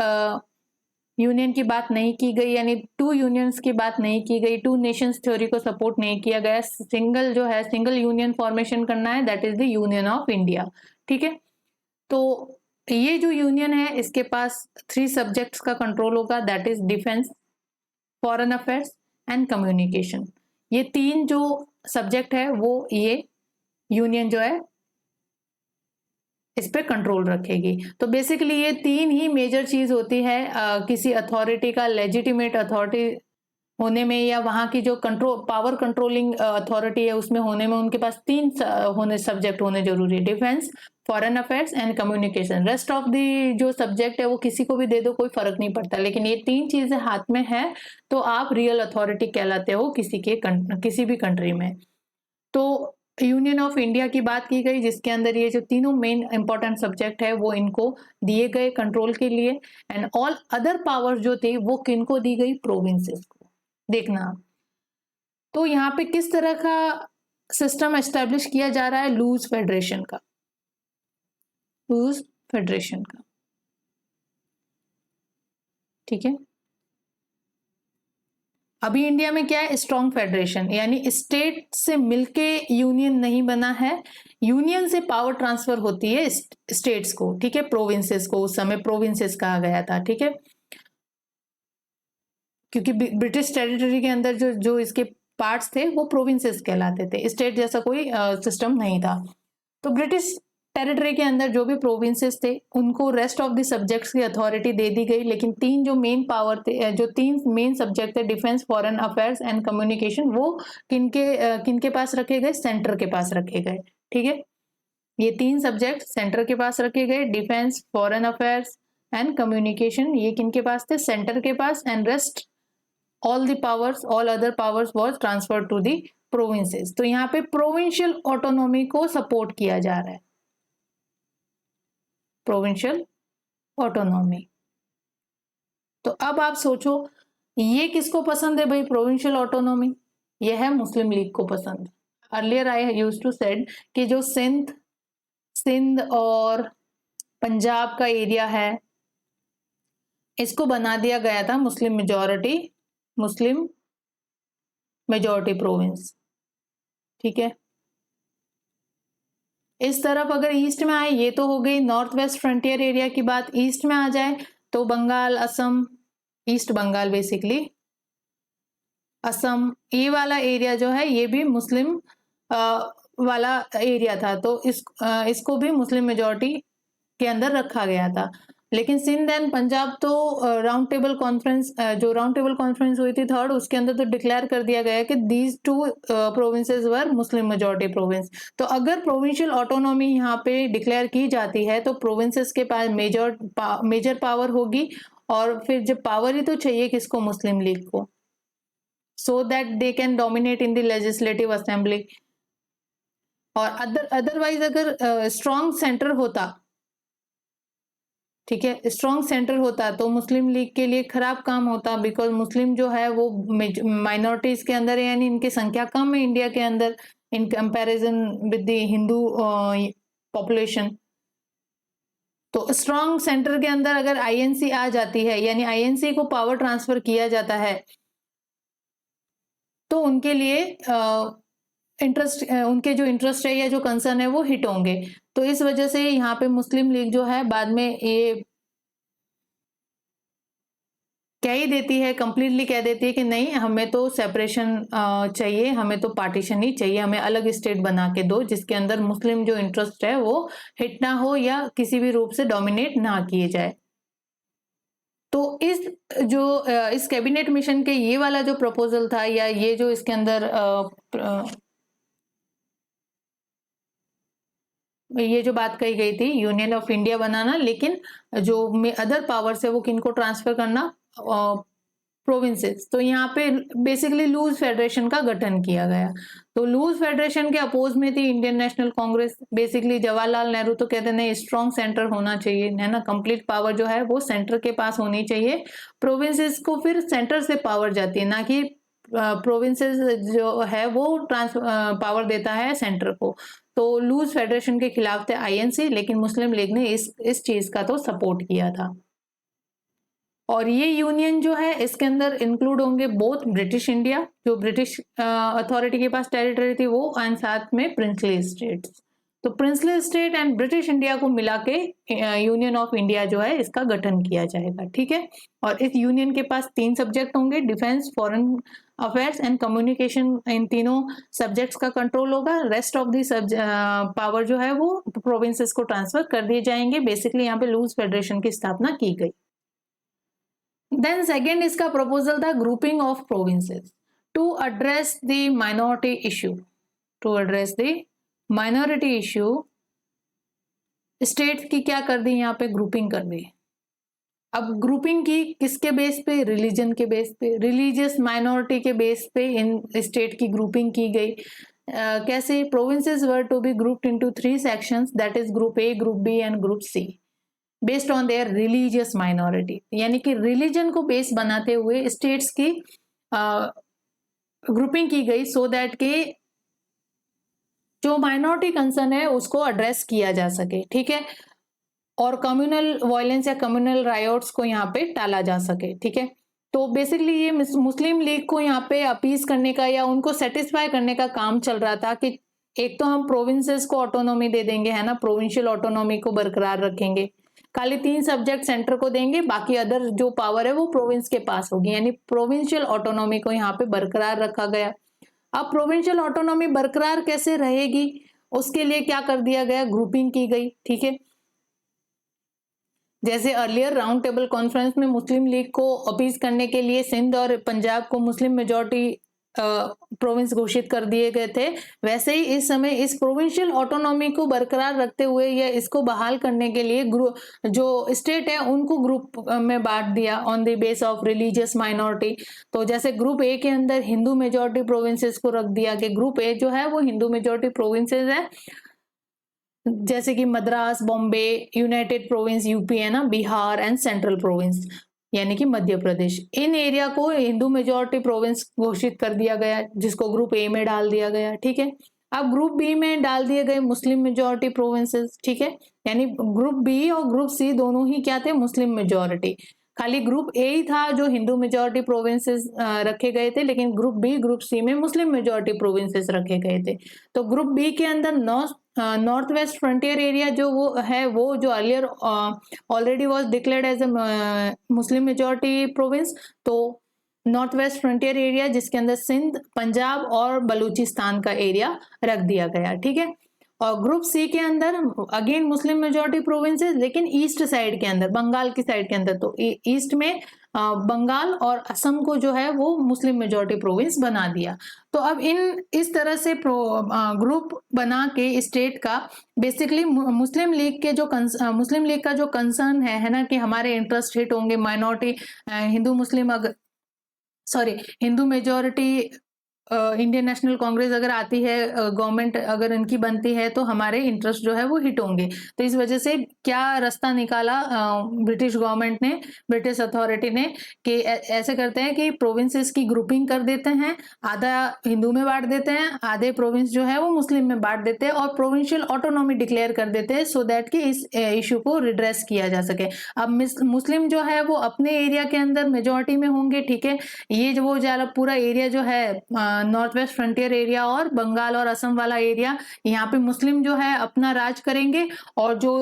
यूनियन की बात नहीं की गई, यानी 2 यूनियंस की बात नहीं की गई, 2 नेशंस थ्योरी को सपोर्ट नहीं किया गया। सिंगल जो है सिंगल यूनियन फॉर्मेशन करना है, that is the union of India. ठीक है, तो ये जो यूनियन है इसके पास 3 सब्जेक्ट्स का कंट्रोल होगा, that is defence, foreign affairs and communication. ये 3 जो सब्जेक्ट है वो ये यूनियन जो है इस पे कंट्रोल रखेगी। तो बेसिकली ये 3 ही मेजर चीज होती है किसी अथॉरिटी का लेजिटिमेट अथॉरिटी होने में या वहां की जो पावर कंट्रोलिंग अथॉरिटी है उसमें होने में उनके पास 3 सब्जेक्ट होने जरूरी है, defence, foreign affairs and communication. Rest of the जो सब्जेक्ट है वो किसी को भी दे दो कोई फर्क नहीं पड़ता, लेकिन ये 3 चीजें हाथ में है तो आप रियल अथॉरिटी कहलाते हो किसी भी कंट्री में। तो यूनियन ऑफ इंडिया की बात की गई जिसके अंदर ये जो तीनों मेन इंपॉर्टेंट सब्जेक्ट है वो इनको दिए गए कंट्रोल के लिए, एंड ऑल अदर पावर्स जो थे वो किनको दी गई? प्रोविंसेस को। देखना, तो यहाँ पे किस तरह का सिस्टम एस्टेब्लिश किया जा रहा है? लूज फेडरेशन का, लूज फेडरेशन का। ठीक है, अभी इंडिया में क्या है? स्ट्रॉन्ग फेडरेशन, यानी स्टेट से मिलके यूनियन नहीं बना है, यूनियन से पावर ट्रांसफर होती है स्टेट्स को। ठीक है, प्रोविंसेस को उस समय प्रोविंसेस कहा गया था। ठीक है, क्योंकि ब्रिटिश टेरिटरी के अंदर जो इसके पार्ट्स थे वो प्रोविंसेस कहलाते थे, स्टेट जैसा कोई सिस्टम नहीं था। तो ब्रिटिश टेरिटरी के अंदर जो भी प्रोविंसेस थे उनको रेस्ट ऑफ द सब्जेक्ट्स की अथॉरिटी दे दी गई, लेकिन 3 जो मेन पावर थे, जो 3 मेन सब्जेक्ट थे, defence, foreign affairs and communication, वो किनके पास रखे गए? सेंटर के पास रखे गए। ठीक है, ये 3 सब्जेक्ट सेंटर के पास रखे गए, defence, foreign affairs and communication, ये किनके पास थे? सेंटर के पास, and rest all other powers was transferred to the provinces। तो यहाँ पे प्रोविंशियल ऑटोनॉमी को सपोर्ट किया जा रहा है, प्रोविंशियल ऑटोनॉमी। तो अब आप सोचो ये किसको पसंद है भाई प्रोविंशियल ऑटोनॉमी? यह है मुस्लिम लीग को पसंद। Earlier I used to said कि जो सिंध और पंजाब का एरिया है इसको बना दिया गया था मुस्लिम मेजॉरिटी प्रोविंस। ठीक है, इस तरफ अगर ईस्ट में आए, ये तो हो गई नॉर्थ वेस्ट फ्रंटियर एरिया की बात। ईस्ट में आ जाए तो बंगाल, असम, ईस्ट बंगाल बेसिकली, असम, ये वाला एरिया जो है ये भी मुस्लिम वाला एरिया था, तो इसको भी मुस्लिम मेजॉरिटी के अंदर रखा गया था। लेकिन सिंध एंड पंजाब तो राउंड टेबल कॉन्फ्रेंस हुई थी थर्ड, उसके अंदर तो डिक्लेयर कर दिया गया कि these 2 provinces were Muslim majority province. तो अगर प्रोविंशियल ऑटोनॉमी यहाँ पे डिक्लेयर की जाती है तो प्रोविंसेस के पास मेजर पावर होगी, और फिर जब पावर ही तो चाहिए किसको? मुस्लिम लीग को, so that they can dominate in the legislative assembly. और अदरवाइज अगर स्ट्रॉन्ग सेंटर होता, ठीक है, स्ट्रॉन्ग सेंटर होता तो मुस्लिम लीग के लिए खराब काम होता, बिकॉज मुस्लिम जो है वो माइनॉरिटीज के अंदर है, यानी इनकी संख्या कम है इंडिया के अंदर in comparison with the Hindu population. तो स्ट्रॉन्ग सेंटर के अंदर अगर आईएनसी आ जाती है, यानी आईएनसी को पावर ट्रांसफर किया जाता है, तो उनके लिए इंटरेस्ट उनके जो इंटरेस्ट है या जो कंसर्न है वो हिट होंगे। तो इस वजह से यहाँ पे मुस्लिम लीग जो है बाद में ये कह ही देती है, कंप्लीटली कह देती है कि नहीं, हमें तो सेपरेशन चाहिए, हमें तो पार्टीशन ही चाहिए, हमें अलग स्टेट बना के दो जिसके अंदर मुस्लिम जो इंटरेस्ट है वो हिट ना हो या किसी भी रूप से डोमिनेट ना किए जाए। तो इस कैबिनेट मिशन के ये वाला जो प्रपोजल था या ये जो इसके अंदर ये जो बात कही गई थी यूनियन ऑफ इंडिया बनाना, लेकिन जो अदर पावर्स है वो किनको ट्रांसफर करना, प्रोविंसेस। तो यहाँ पे बेसिकली लूज फेडरेशन का गठन किया गया। तो लूज फेडरेशन के अपोज में थी Indian National Congress. Basically Jawaharlal Nehru तो कहते नहीं, स्ट्रॉन्ग सेंटर होना चाहिए, है ना, कंप्लीट पावर जो है वो सेंटर के पास होनी चाहिए। प्रोविंसेस को फिर सेंटर से पावर जाती है, ना कि प्रोविंसेस जो है वो पावर देता है सेंटर को। तो लूज फेडरेशन के खिलाफ थे आईएनसी, लेकिन मुस्लिम लीग ने इस चीज का तो सपोर्ट किया था। और ये यूनियन जो है इसके अंदर इंक्लूड होंगे बोथ ब्रिटिश इंडिया, जो ब्रिटिश अथॉरिटी के पास टेरिटरी थी वो, एंड साथ में प्रिंसली स्टेट्स। तो princely state and British India को मिला के यूनियन ऑफ इंडिया जो है इसका गठन किया जाएगा, ठीक है। और इस यूनियन के पास 3 सब्जेक्ट होंगे, defence, foreign affairs and communication. इन तीनों सब्जेक्ट्स का कंट्रोल होगा। रेस्ट ऑफ दी पावर जो है वो प्रोविंसेस को ट्रांसफर कर दिए जाएंगे। बेसिकली यहाँ पे लूज फेडरेशन की स्थापना की गई। देन सेकेंड इसका प्रपोजल था grouping of provinces to address the minority issue. To address the minority issue state की क्या कर दी, यहाँ पे ग्रुपिंग कर दी। अब ग्रुपिंग की किसके बेस पे, रिलीजन के बेस पे, रिलीजियस माइनॉरिटी के बेस पे इन स्टेट की ग्रुपिंग की गई। कैसे, provinces were to be grouped into 3 sections, that is group A, group B and group C, based on their religious minority. यानी कि रिलीजन को बेस बनाते हुए स्टेट्स की ग्रुपिंग की गई, सो दैट के जो माइनॉरिटी कंसर्न है उसको एड्रेस किया जा सके, ठीक है, और कम्युनल वायलेंस या कम्युनल रायोट्स को यहाँ पे टाला जा सके, ठीक है। तो बेसिकली ये मुस्लिम लीग को यहाँ पे अपीज करने का या उनको सेटिस्फाई करने का काम चल रहा था कि एक तो हम प्रोविंसेस को ऑटोनॉमी दे देंगे, है ना, प्रोविंशियल ऑटोनॉमी को बरकरार रखेंगे, खाली 3 सब्जेक्ट सेंटर को देंगे, बाकी अदर जो पावर है वो प्रोविंस के पास होगी, यानी प्रोविंशियल ऑटोनॉमी को यहाँ पे बरकरार रखा गया। अब प्रोविंशियल ऑटोनॉमी बरकरार कैसे रहेगी, उसके लिए क्या कर दिया गया, ग्रुपिंग की गई, ठीक है। जैसे अर्लियर राउंड टेबल कॉन्फ्रेंस में मुस्लिम लीग को अपीज करने के लिए सिंध और पंजाब को मुस्लिम मेजॉरिटी प्रोविंस घोषित कर दिए गए थे, वैसे ही इस समय इस प्रोविंशियल ऑटोनॉमी को बरकरार रखते हुए या इसको बहाल करने के लिए जो स्टेट है उनको ग्रुप में बांट दिया on the base of religious minority. तो जैसे ग्रुप ए के अंदर हिंदू मेजॉरिटी प्रोविंसेस को रख दिया कि ग्रुप ए जो है वो हिंदू मेजॉरिटी प्रोविंसेस है, जैसे कि Madras, Bombay, United province UP है ना, बिहार एंड सेंट्रल प्रोविंस यानी कि मध्य प्रदेश। इन एरिया को हिंदू मेजॉरिटी प्रोविंस घोषित कर दिया गया, जिसको ग्रुप ए में डाल दिया गया, ठीक है। अब ग्रुप बी में डाल दिए गए मुस्लिम मेजॉरिटी प्रोविंसेस, ठीक है, यानी ग्रुप बी और ग्रुप सी दोनों ही क्या थे, मुस्लिम मेजॉरिटी। खाली ग्रुप ए ही था जो हिंदू मेजॉरिटी प्रोविंसेस रखे गए थे, लेकिन ग्रुप बी, ग्रुप सी में मुस्लिम मेजॉरिटी प्रोविंसेस रखे गए थे। तो ग्रुप बी के अंदर नॉर्थ वेस्ट फ्रंटियर एरिया जो वो है, वो जो earlier already was declared as a Muslim majority province, तो नॉर्थ वेस्ट फ्रंटियर एरिया जिसके अंदर सिंध, पंजाब और बलूचिस्तान का एरिया रख दिया गया, ठीक है। और ग्रुप सी के अंदर अगेन मुस्लिम मेजॉरिटी प्रोविंसेस, लेकिन ईस्ट साइड के अंदर, बंगाल की साइड के अंदर, तो ईस्ट में बंगाल और असम को जो है वो मुस्लिम मेजॉरिटी प्रोविंस बना दिया। तो अब इस तरह से ग्रुप बना के स्टेट का बेसिकली मुस्लिम लीग का जो कंसर्न है ना, कि हमारे इंटरेस्ट हिट होंगे, minority Hindu majority Indian National Congress अगर आती है, गवर्नमेंट अगर इनकी बनती है, तो हमारे इंटरेस्ट जो है वो हिट होंगे। तो इस वजह से क्या रास्ता निकाला ब्रिटिश गवर्नमेंट ने, ब्रिटिश अथॉरिटी ने, कि ऐसे करते हैं कि प्रोविंसेस की ग्रुपिंग कर देते हैं, आधा हिंदू में बांट देते हैं, आधे प्रोविंस जो है वो मुस्लिम में बांट देते हैं, और प्रोविंशियल ऑटोनॉमी डिक्लेयर कर देते हैं, सो दैट कि इस इशू को रिड्रेस किया जा सके। अब मुस्लिम जो है वो अपने एरिया के अंदर मेजोरिटी में होंगे, ठीक है, ये जो वो पूरा एरिया जो है नॉर्थ वेस्ट फ्रंटियर एरिया और बंगाल और असम वाला एरिया, यहाँ पे मुस्लिम जो है अपना राज करेंगे, और जो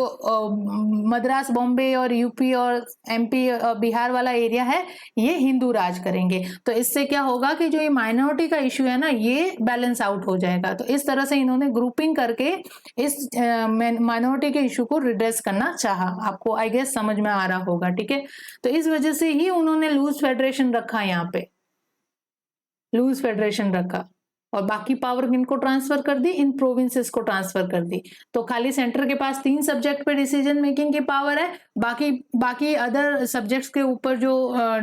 मद्रास, बॉम्बे और यूपी और एमपी बिहार वाला एरिया है ये हिंदू राज करेंगे। तो इससे क्या होगा कि जो ये माइनॉरिटी का इश्यू है ना, ये बैलेंस आउट हो जाएगा। तो इस तरह से इन्होंने ग्रुपिंग करके इस माइनॉरिटी के इश्यू को रिड्रेस करना चाहा। आपको आई गेस समझ में आ रहा होगा, ठीक है। तो इस वजह से ही उन्होंने लूज फेडरेशन रखा, यहाँ पे लूज फेडरेशन रखा, और बाकी पावर किनको ट्रांसफर कर दी, इन प्रोविंसेस को ट्रांसफर कर दी। तो खाली सेंटर के पास 3 सब्जेक्ट पे डिसीजन मेकिंग की पावर है, बाकी अदर सब्जेक्ट्स के ऊपर जो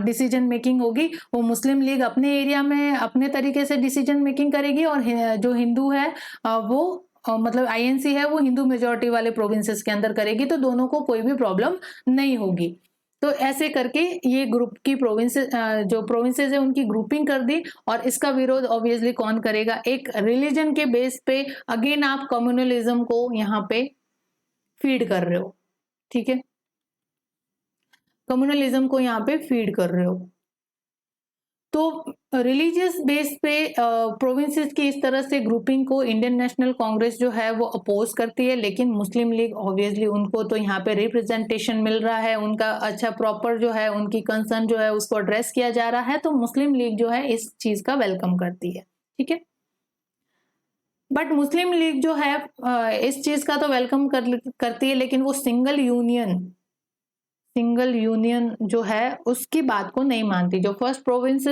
डिसीजन मेकिंग होगी वो मुस्लिम लीग अपने एरिया में अपने तरीके से डिसीजन मेकिंग करेगी, और जो हिंदू है वो मतलब आईएनसी है वो हिंदू मेजोरिटी वाले प्रोविंसेस के अंदर करेगी। तो दोनों को कोई भी प्रॉब्लम नहीं होगी। तो ऐसे करके ये ग्रुप की प्रोविंसेस, जो प्रोविंसेस है उनकी ग्रुपिंग कर दी। और इसका विरोध ऑब्वियसली कौन करेगा, एक रिलीजन के बेस पे अगेन आप कम्युनलिज्म को यहाँ पे फीड कर रहे हो, ठीक है, कम्युनलिज्म को यहाँ पे फीड कर रहे हो। तो रिलीजियस बेस पे प्रोविंसेस की इस तरह से ग्रुपिंग को इंडियन नेशनल कांग्रेस जो है वो अपोज करती है, लेकिन मुस्लिम लीग ऑब्वियसली उनको तो यहाँ पे रिप्रेजेंटेशन मिल रहा है, उनका अच्छा प्रॉपर जो है उनकी कंसर्न जो है उसको एड्रेस किया जा रहा है, तो मुस्लिम लीग जो है इस चीज का वेलकम करती है, ठीक है। बट मुस्लिम लीग जो है इस चीज का तो वेलकम करती है, लेकिन वो सिंगल यूनियन जो है उसकी बात को नहीं मानती। जो फर्स्ट प्रोविंस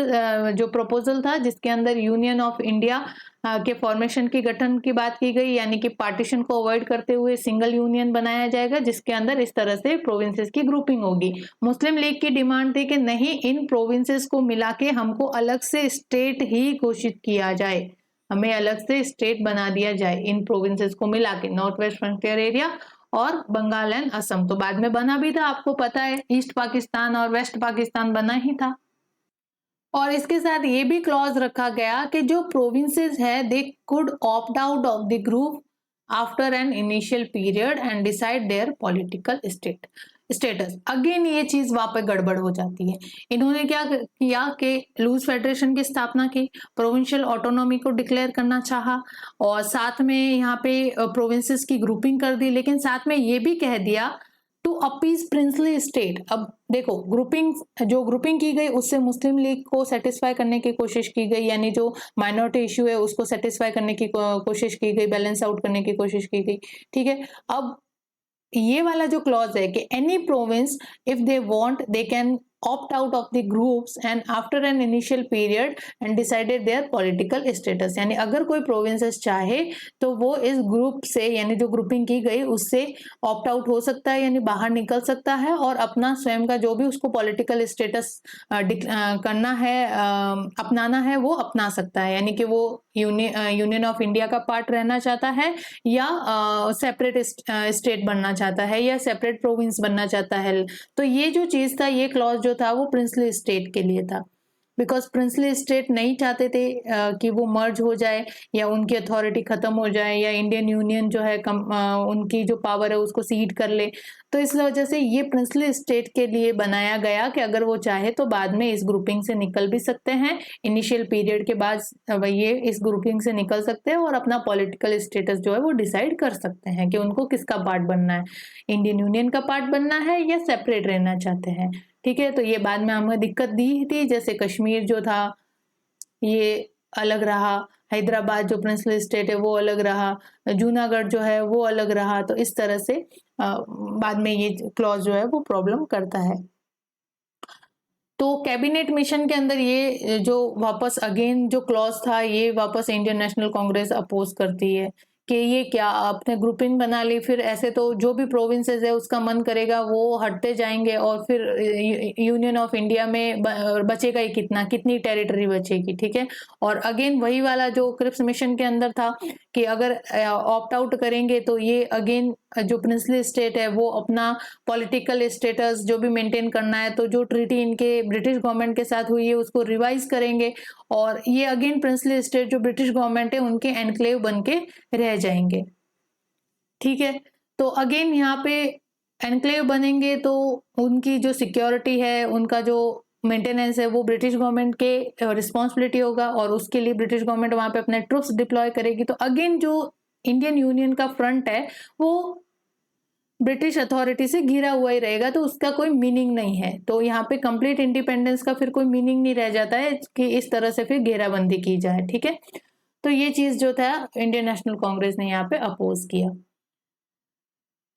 जो प्रपोजल था जिसके अंदर यूनियन ऑफ इंडिया के फॉर्मेशन की गठन की बात की गई, यानी कि पार्टीशन को अवॉइड करते हुए सिंगल यूनियन बनाया जाएगा जिसके अंदर इस तरह से प्रोविंसेस की ग्रुपिंग होगी। मुस्लिम लीग की डिमांड थी कि नहीं, इन प्रोविंसेस को मिला के हमको अलग से स्टेट ही घोषित किया जाए, हमें अलग से स्टेट बना दिया जाए इन प्रोविंसेस को मिला के, नॉर्थ वेस्ट फ्रंटियर एरिया और बंगाल एंड असम। तो बाद में बना भी था, आपको पता है, ईस्ट पाकिस्तान और वेस्ट पाकिस्तान बना ही था। और इसके साथ ये भी क्लॉज रखा गया कि जो प्रोविंसेस है they could opt out of the group after an initial period and decide there political status. Again ये चीज वापस गड़बड़ हो जाती है। इन्होंने क्या किया कि लूज फेडरेशन की स्थापना की, प्रोविंशियल ऑटोनॉमी को डिक्लेयर करना चाहा, और साथ में यहाँ पे प्रोविंसेस की ग्रुपिंग कर दी, लेकिन साथ में ये भी कह दिया टू अपीज प्रिंसली स्टेट। अब देखो, ग्रुपिंग की गई उससे मुस्लिम लीग को सेटिस्फाई करने की कोशिश की गई, यानी जो माइनॉरिटी इश्यू है उसको सेटिस्फाई करने की कोशिश की गई, बैलेंस आउट करने की कोशिश की गई, ठीक है। अब ये वाला जो क्लॉज है कि any province if they want they can opt out of the groups and after an initial period and decided their political status। यानी अगर कोई प्रोविंसेस चाहे तो वो इस ग्रुप से, यानी जो ग्रुपिंग की गई उससे ऑप्ट आउट हो सकता है, यानी बाहर निकल सकता है, और अपना स्वयं का जो भी उसको पॉलिटिकल स्टेटस करना है, अपनाना है, वो अपना सकता है। यानी कि वो यूनियन ऑफ इंडिया का पार्ट रहना चाहता है, या सेपरेट स्टेट बनना चाहता है, या सेपरेट प्रोविंस बनना चाहता है। तो ये जो चीज था, ये क्लॉज जो था वो प्रिंसली स्टेट के लिए था, बिकॉज प्रिंसली स्टेट नहीं चाहते थे कि वो मर्ज हो जाए या उनकी अथॉरिटी खत्म हो जाए, या इंडियन यूनियन जो है उनकी जो पावर है उसको सीड कर ले। तो इस वजह से ये प्रिंसली स्टेट के लिए बनाया गया कि अगर वो चाहे तो बाद में इस ग्रुपिंग से निकल भी सकते हैं, इनिशियल पीरियड के बाद ये इस ग्रुपिंग से निकल सकते हैं और अपना पॉलिटिकल स्टेटस जो है वो डिसाइड कर सकते हैं कि उनको किसका पार्ट बनना है, इंडियन यूनियन का पार्ट बनना है या सेपरेट रहना चाहते हैं, ठीक है। तो ये बाद में हमें दिक्कत दी थी, जैसे कश्मीर जो था ये अलग रहा, हैदराबाद जो प्रिंसली स्टेट है वो अलग रहा, जूनागढ़ जो है वो अलग रहा। तो इस तरह से बाद में ये क्लॉज जो है वो प्रॉब्लम करता है। तो कैबिनेट मिशन के अंदर ये जो वापस अगेन जो क्लॉज था, ये वापस इंडियन नेशनल कांग्रेस अपोज करती है कि ये क्या आपने ग्रुपिंग बना ली, फिर ऐसे तो जो भी प्रोविंसेस है उसका मन करेगा वो हटते जाएंगे, और फिर यूनियन ऑफ इंडिया में बचेगा ही कितनी टेरिटरी बचेगी, ठीक है। और अगेन वही वाला जो क्रिप्स मिशन के अंदर था कि अगर ऑप्ट आउट करेंगे तो ये अगेन जो प्रिंसली स्टेट है वो अपना पॉलिटिकल स्टेटस जो भी मेंटेन करना है, तो जो ट्रीटी इनके ब्रिटिश गवर्नमेंट के साथ हुई है उसको रिवाइज करेंगे, और ये अगेन प्रिंसली स्टेट जो ब्रिटिश गवर्नमेंट है उनके एनक्लेव बन के रह जाएंगे, ठीक है। तो अगेन यहाँ पे एनक्लेव बनेंगे तो उनकी जो सिक्योरिटी है, उनका जो मेंटेनेंस है वो ब्रिटिश गवर्नमेंट के रिस्पॉन्सिबिलिटी होगा और उसके लिए ब्रिटिश गवर्नमेंट वहां पे अपने ट्रुप्स डिप्लॉय करेगी। तो अगेन जो इंडियन यूनियन का फ्रंट है वो ब्रिटिश अथॉरिटी से घिरा हुआ ही रहेगा, तो उसका कोई मीनिंग नहीं है। तो यहाँ पे कंप्लीट इंडिपेंडेंस का फिर कोई मीनिंग नहीं रह जाता है कि इस तरह से फिर घेराबंदी की जाए। ठीक है, तो ये चीज जो था इंडियन नेशनल कांग्रेस ने यहाँ पे अपोज किया।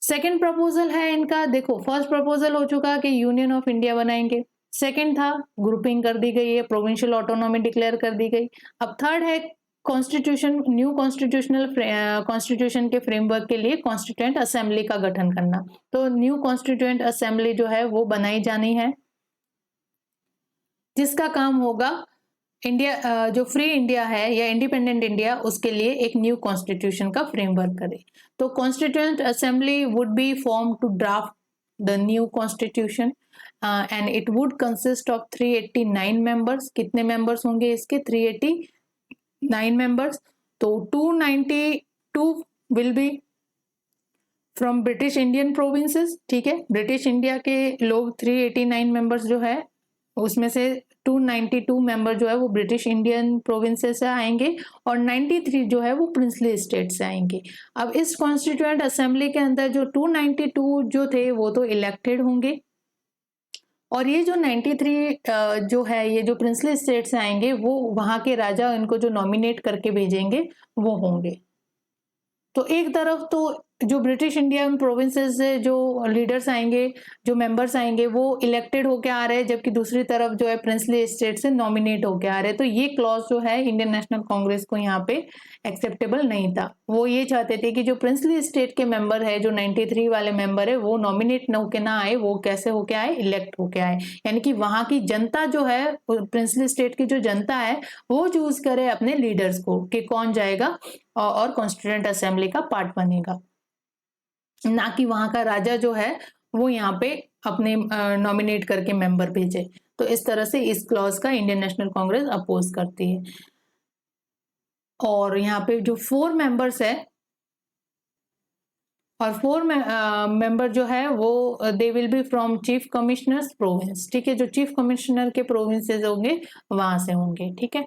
सेकेंड प्रपोजल है इनका, देखो फर्स्ट प्रपोजल हो चुका कि यूनियन ऑफ इंडिया बनाएंगे, सेकेंड था ग्रुपिंग कर दी गई है, प्रोविंशियल ऑटोनॉमी डिक्लेयर कर दी गई। अब थर्ड है कॉन्स्टिट्यूशन, न्यू कॉन्स्टिट्यूशन के फ्रेमवर्क के लिए कॉन्स्टिट्यूएंट असेंबली का गठन करना। तो न्यू कॉन्स्टिट्यूएंट असेंबली जो है वो बनाई जानी है, जिसका काम होगा इंडिया जो फ्री इंडिया है या इंडिपेंडेंट इंडिया उसके लिए एक न्यू कॉन्स्टिट्यूशन का फ्रेमवर्क करे। तो constituent assembly would be form to draft the new constitution and it would consist of 389 members. कितने मेंबर्स होंगे इसके? 389 मेंबर्स। तो 292 will be from British Indian provinces. ठीक है, ब्रिटिश इंडिया के लोग 389 मेंबर्स जो है उसमें से 292 मेंबर जो है वो ब्रिटिश इंडियन प्रोविंसेस से आएंगे और 93 जो है वो प्रिंसली स्टेट से आएंगे। अब इस कॉन्स्टिट्यूएंट असेंबली के अंदर जो 292 जो थे वो तो इलेक्टेड होंगे और ये जो 93 जो है ये जो प्रिंसली स्टेट से आएंगे वो वहां के राजा इनको जो नॉमिनेट करके भेजेंगे वो होंगे। तो एक तरफ तो जो ब्रिटिश इंडियन प्रोविंसेस से जो लीडर्स आएंगे, जो मेंबर्स आएंगे वो इलेक्टेड होके आ रहे हैं, जबकि दूसरी तरफ जो है प्रिंसली स्टेट से नॉमिनेट होके आ रहे हैं। तो ये क्लॉज जो है इंडियन नेशनल कांग्रेस को यहाँ पे एक्सेप्टेबल नहीं था। वो ये चाहते थे कि जो प्रिंसली स्टेट के मेंबर है, जो 93 वाले मेंबर है, वो नॉमिनेट होके ना आए, वो कैसे होके आए? इलेक्ट होके आए। यानी कि वहां की जनता जो है, प्रिंसली स्टेट की जो जनता है वो चूज करे अपने लीडर्स को कि कौन जाएगा और कॉन्स्टिट्यूएंट असेंबली का पार्ट बनेगा, ना कि वहां का राजा जो है वो यहाँ पे अपने नॉमिनेट करके मेंबर भेजे। तो इस तरह से इस क्लॉज का इंडियन नेशनल कांग्रेस अपोज करती है। और यहाँ पे जो 4 मेंबर्स है और 4 मेंबर जो है वो they will be from chief commissioners province. ठीक है, जो चीफ कमिश्नर के प्रोविंसेस होंगे वहां से होंगे। ठीक है,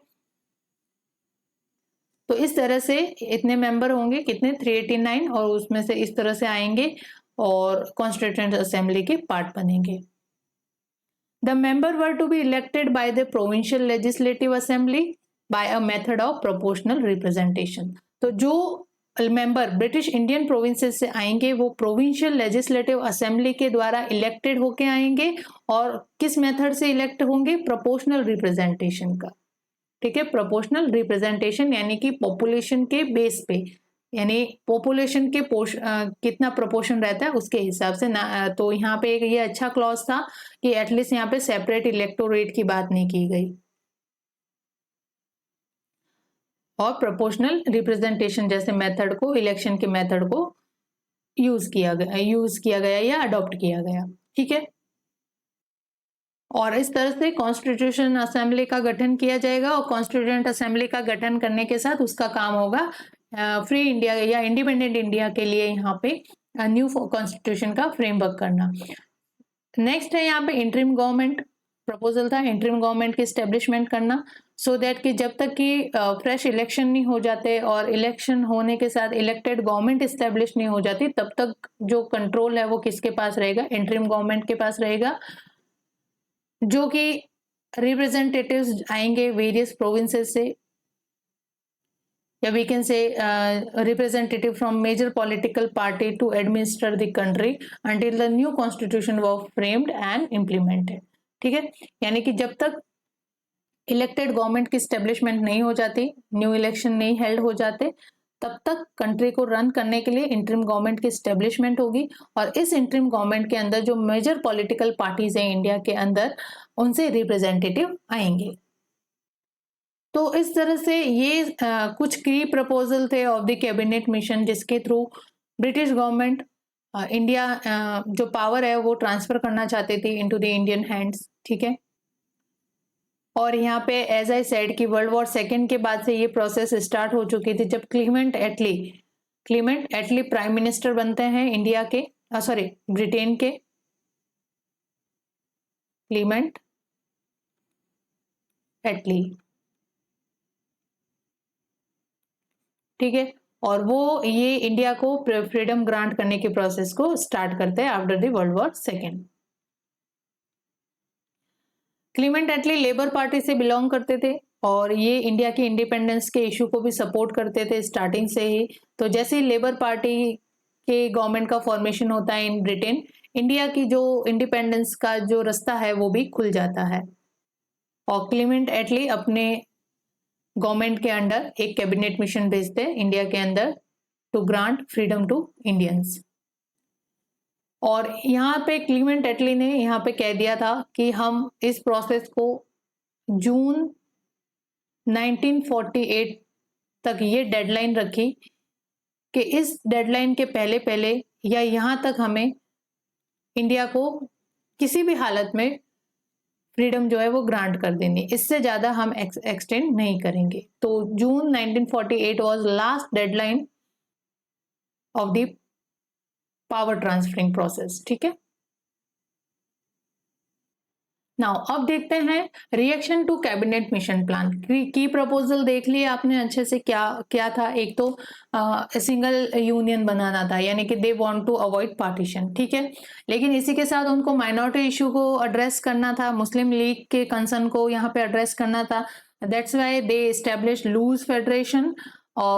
तो इस तरह से इतने मेंबर होंगे, कितने? 389, और उसमें से इस तरह से आएंगे और कॉन्स्टिट्यूएंट असेंबली के पार्ट बनेंगे। The member were to be elected by the provincial legislative assembly by a method of proportional representation. तो जो मेंबर ब्रिटिश इंडियन प्रोविंसेस से आएंगे वो प्रोविंशियल लेजिस्लेटिव असेंबली के द्वारा इलेक्टेड होके आएंगे और किस मेथड से इलेक्ट होंगे? प्रोपोर्शनल रिप्रेजेंटेशन का। ठीक है, प्रोपोर्शनल रिप्रेजेंटेशन यानी कि पॉपुलेशन के बेस पे, यानी पॉपुलेशन के कितना प्रोपोर्शन रहता है उसके हिसाब से ना। तो यहाँ पे एक ये अच्छा क्लॉज था कि एटलीस्ट यहाँ पे सेपरेट इलेक्टोरेट की बात नहीं की गई और प्रोपोर्शनल रिप्रेजेंटेशन जैसे मेथड को, इलेक्शन के मेथड को यूज किया गया या अडॉप्ट किया गया। ठीक है, और इस तरह से कॉन्स्टिट्यूशन असेंबली का गठन किया जाएगा और कॉन्स्टिट्यूएंट असेंबली का गठन करने के साथ उसका काम होगा फ्री इंडिया या इंडिपेंडेंट इंडिया के लिए यहाँ पे न्यू कॉन्स्टिट्यूशन का फ्रेमवर्क करना। नेक्स्ट है यहाँ पे इंटरिम गवर्नमेंट प्रपोजल था, इंटरिम गवर्नमेंट की स्टेब्लिशमेंट करना, सो दैट कि जब तक कि फ्रेश इलेक्शन नहीं हो जाते और इलेक्शन होने के साथ इलेक्टेड गवर्नमेंट स्टेब्लिश नहीं हो जाती तब तक जो कंट्रोल है वो किसके पास रहेगा? इंटरिम गवर्नमेंट के पास रहेगा, जो कि रिप्रेजेंटेटिव्स आएंगे वेरियस प्रोविंसेस से, या we can say representative from major political party to administer the country until the new constitution was framed and implemented. ठीक है, यानी कि जब तक इलेक्टेड गवर्नमेंट की स्टेब्लिशमेंट नहीं हो जाती, न्यू इलेक्शन नहीं हेल्ड हो जाते, तब तक कंट्री को रन करने के लिए इंटरिम गवर्नमेंट की स्टेब्लिशमेंट होगी और इस इंटरिम गवर्नमेंट के अंदर जो मेजर पॉलिटिकल पार्टीज हैं इंडिया के अंदर उनसे रिप्रेजेंटेटिव आएंगे। तो इस तरह से ये कुछ की प्रपोजल थे ऑफ द कैबिनेट मिशन जिसके थ्रू ब्रिटिश गवर्नमेंट इंडिया जो पावर है वो ट्रांसफर करना चाहते थे इनटू द इंडियन हैंड्स। ठीक है, और यहाँ पे एज आई सेड कि वर्ल्ड वॉर सेकेंड के बाद से ये प्रोसेस स्टार्ट हो चुकी थी जब क्लीमेंट एटली प्राइम मिनिस्टर बनते हैं इंडिया के, सॉरी ब्रिटेन के। क्लीमेंट एटली, ठीक है। और वो ये इंडिया को फ्रीडम ग्रांट करने के प्रोसेस को स्टार्ट करते हैं after the world war second. Clement Attlee Labour Party से बिलोंग करते थे और ये इंडिया के इंडिपेंडेंस के इशू को भी सपोर्ट करते थे स्टार्टिंग से ही। तो जैसे ही लेबर पार्टी के गवर्नमेंट का फॉर्मेशन होता है इन ब्रिटेन, इंडिया की जो इंडिपेंडेंस का जो रास्ता है वो भी खुल जाता है। और क्लीमेंट एटली अपने गवर्नमेंट के अंडर एक कैबिनेट मिशन भेजते हैं इंडिया के अंदर to grant freedom to Indians. और यहाँ पे क्लीमेंट एटली ने यहाँ पे कह दिया था कि हम इस प्रोसेस को जून 1948 तक ये डेडलाइन रखी कि इस डेडलाइन के पहले पहले या यहाँ तक हमें इंडिया को किसी भी हालत में फ्रीडम जो है वो ग्रांट कर देनी, इससे ज़्यादा हम एक्सटेंड नहीं करेंगे। तो June 1948 was last deadline of the power transferring process, ठीक है। नाउ अब देखते हैं reaction to cabinet mission plan की प्रपोजल। देख लिए आपने अच्छे से क्या क्या था। एक तो सिंगल यूनियन बनाना था, यानी कि they want to avoid partition, ठीक है। लेकिन इसी के साथ उनको माइनॉरिटी इशू को एड्रेस करना था, मुस्लिम लीग के कंसर्न को यहाँ पे एड्रेस करना था। That's why they establish loose federation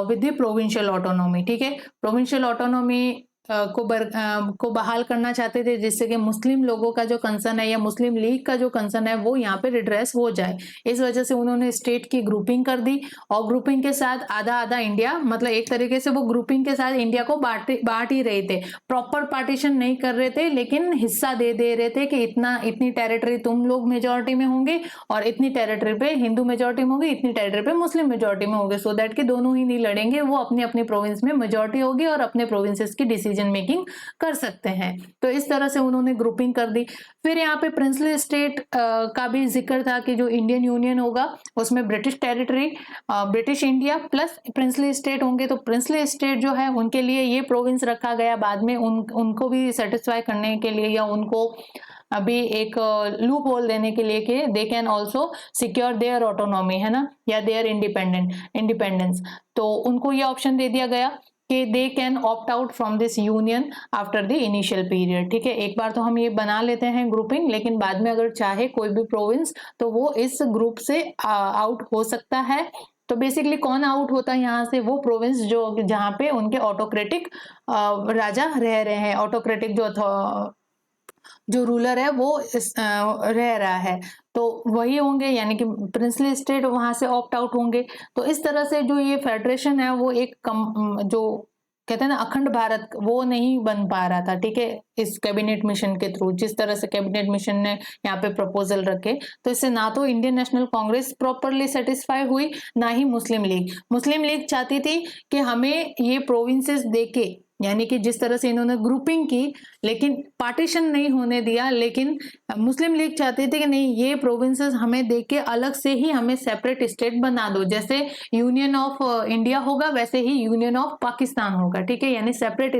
with the provincial autonomy, ठीक है। प्रोविंशियल ऑटोनॉमी को बहाल करना चाहते थे, जिससे कि मुस्लिम लोगों का जो कंसर्न है या मुस्लिम लीग का जो कंसर्न है वो यहाँ पे रिड्रेस हो जाए। इस वजह से उन्होंने स्टेट की ग्रुपिंग कर दी और ग्रुपिंग के साथ आधा आधा इंडिया, मतलब एक तरीके से वो ग्रुपिंग के साथ इंडिया को बांट ही रहे थे। प्रॉपर पार्टीशन नहीं कर रहे थे, लेकिन हिस्सा दे रहे थे कि इतनी टेरिटरी तुम लोग मेजोरिटी में होंगे और इतनी टेरिटरी पे हिंदू मेजोरिटी में होंगे, इतनी टेरिटरी पे मुस्लिम मेजोरिटी में होंगे, सो दैट कि दोनों ही नहीं लड़ेंगे, वो अपनी अपनी प्रोविंस में मेजोरिटी होगी और अपने प्रोविंसेस की डिसीजन मेकिंग कर सकते हैं। तो इस तरह से उन्होंने ग्रुपिंग कर दी। फिर यहाँ पे प्रिंसली स्टेट का भी जिक्र था कि जो इंडियन यूनियन होगा उसमें British territory, British India plus princely state होंगे। तो प्रिंसली स्टेट जो है उनके लिए ये प्रोविंस रखा गया बाद में, उनको भी सेटिस्फाई करने के लिए या उनको अभी एक लूप होल देने के लिए कि they can also secure their autonomy, है ना, या देयर इंडिपेंडेंस। तो उनको ये ऑप्शन दे दिया गया कि they can opt out from this union after the initial period, ठीक है। एक बार तो हम ये बना लेते हैं ग्रुपिंग, लेकिन बाद में अगर चाहे कोई भी प्रोविंस तो वो इस ग्रुप से आउट हो सकता है। तो बेसिकली कौन आउट होता है यहाँ से? वो प्रोविंस जो जहाँ पे उनके ऑटोक्रेटिक राजा रह रहे हैं, ऑटोक्रेटिक जो रूलर है वो रह रहा है, तो वही होंगे, यानी कि प्रिंसली स्टेट वहां से ऑप्ट आउट होंगे। तो इस तरह से जो ये फेडरेशन है वो एक जो कहते हैं ना अखंड भारत, वो नहीं बन पा रहा था, ठीक है, इस कैबिनेट मिशन के थ्रू। जिस तरह से कैबिनेट मिशन ने यहाँ पे प्रपोजल रखे, तो इससे ना तो Indian National Congress properly satisfy हुई, ना ही मुस्लिम लीग चाहती थी कि हमें ये प्रोविंसेस देके, यानी कि जिस तरह से इन्होंने ग्रुपिंग की लेकिन पार्टीशन नहीं होने दिया, लेकिन मुस्लिम लीग चाहती थी कि नहीं, ये प्रोविंसेस हमें देके अलग से ही हमें सेपरेट स्टेट बना दो, जैसे यूनियन ऑफ इंडिया होगा वैसे ही यूनियन ऑफ पाकिस्तान होगा, ठीक है। यानी सेपरेट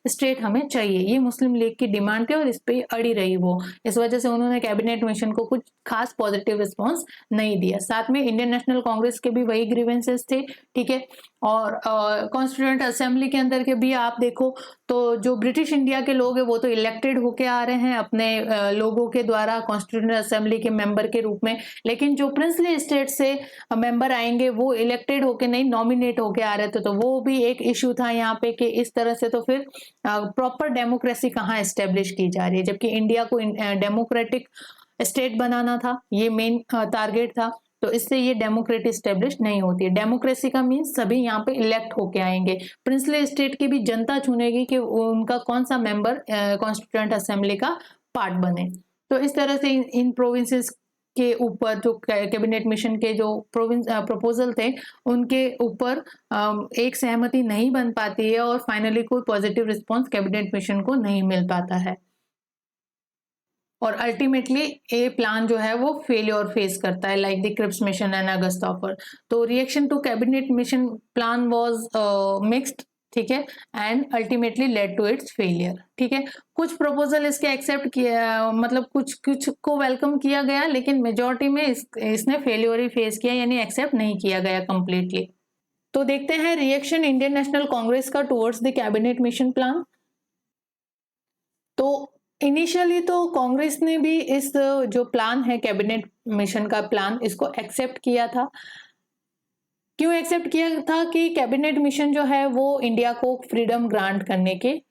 स्टेट हमें चाहिए, ये मुस्लिम लीग की डिमांड थी और इस पर अड़ी रही वो। इस वजह से उन्होंने कैबिनेट मिशन को कुछ खास पॉजिटिव रिस्पॉन्स नहीं दिया। साथ में इंडियन नेशनल कांग्रेस के भी वही ग्रीवेंसेस थे, ठीक है। और कॉन्स्टिट्यूएंट असेंबली के अंदर के भी आप देखो तो जो ब्रिटिश इंडिया के लोग हैं वो तो इलेक्टेड होके आ रहे हैं अपने लोगों के द्वारा कॉन्स्टिट्यूएंट असेंबली के मेंबर के रूप में, लेकिन जो प्रिंसली स्टेट से मेंबर आएंगे वो इलेक्टेड होके नहीं, नॉमिनेट होके आ रहे थे। तो वो भी एक इशू था यहाँ पे कि इस तरह से तो फिर प्रॉपर डेमोक्रेसी कहाँ एस्टेब्लिश की जा रही है, जबकि इंडिया को डेमोक्रेटिक स्टेट बनाना था, ये मेन टारगेट था। तो इससे ये डेमोक्रेसी स्टेब्लिश नहीं होती है। डेमोक्रेसी का मीन्स सभी यहाँ पे इलेक्ट होके आएंगे, प्रिंसली स्टेट की भी जनता चुनेगी कि उनका कौन सा मेंबर कॉन्स्टिट्यूएंट असेंबली का पार्ट बने। तो इस तरह से इन प्रोविंसेस के ऊपर जो कैबिनेट मिशन के जो प्रपोजल थे उनके ऊपर एक सहमति नहीं बन पाती है और फाइनली कोई पॉजिटिव रिस्पॉन्स कैबिनेट मिशन को नहीं मिल पाता है और अल्टीमेटली ये प्लान जो है वो फेलियर फेस करता है, like the Cripps mission and August offer. तो reaction to cabinet mission plan was mixed, ठीक है, and ultimately led to its failure. ठीक है, कुछ प्रपोजल इसके एक्सेप्ट किया, मतलब कुछ कुछ को वेलकम किया गया, लेकिन मेजोरिटी में इसने फेलियर ही फेस किया, यानी एक्सेप्ट नहीं किया गया कंप्लीटली। तो देखते हैं रिएक्शन इंडियन नेशनल कांग्रेस का towards the cabinet mission plan. तो इनिशियली तो कांग्रेस ने भी इस जो प्लान है कैबिनेट मिशन का प्लान, इसको एक्सेप्ट किया था। क्यों एक्सेप्ट किया था कि कैबिनेट मिशन जो है वो इंडिया को फ्रीडम ग्रांट करने के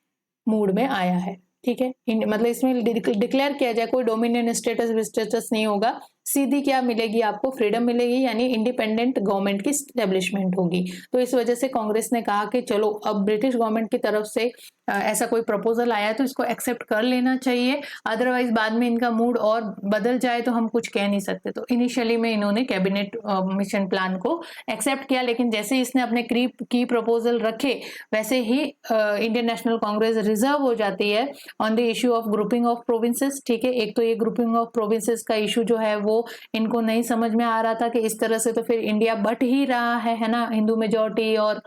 मूड में आया है। ठीक है, मतलब इसमें डिक्लेयर किया जाए कोई डोमिनियन स्टेटस नहीं होगा, सीधी क्या मिलेगी आपको, फ्रीडम मिलेगी, यानी इंडिपेंडेंट गवर्नमेंट की स्टेब्लिशमेंट होगी। तो इस वजह से कांग्रेस ने कहा कि चलो अब ब्रिटिश गवर्नमेंट की तरफ से ऐसा कोई प्रपोजल आया तो इसको एक्सेप्ट कर लेना चाहिए, अदरवाइज बाद में इनका मूड और बदल जाए तो हम कुछ कह नहीं सकते। तो इनिशियली में इन्होंने कैबिनेट मिशन प्लान को एक्सेप्ट किया, लेकिन जैसे ही इसने अपने की प्रपोजल रखे वैसे ही इंडियन नेशनल कांग्रेस रिजर्व हो जाती है on the issue of grouping of provinces. ठीक है, एक तो ये ग्रुपिंग ऑफ प्रोविंसेस का इशू जो है वो इनको नहीं समझ में आ रहा था कि इस तरह से तो फिर इंडिया बट ही रहा है ना, हिंदू मेजोरिटी और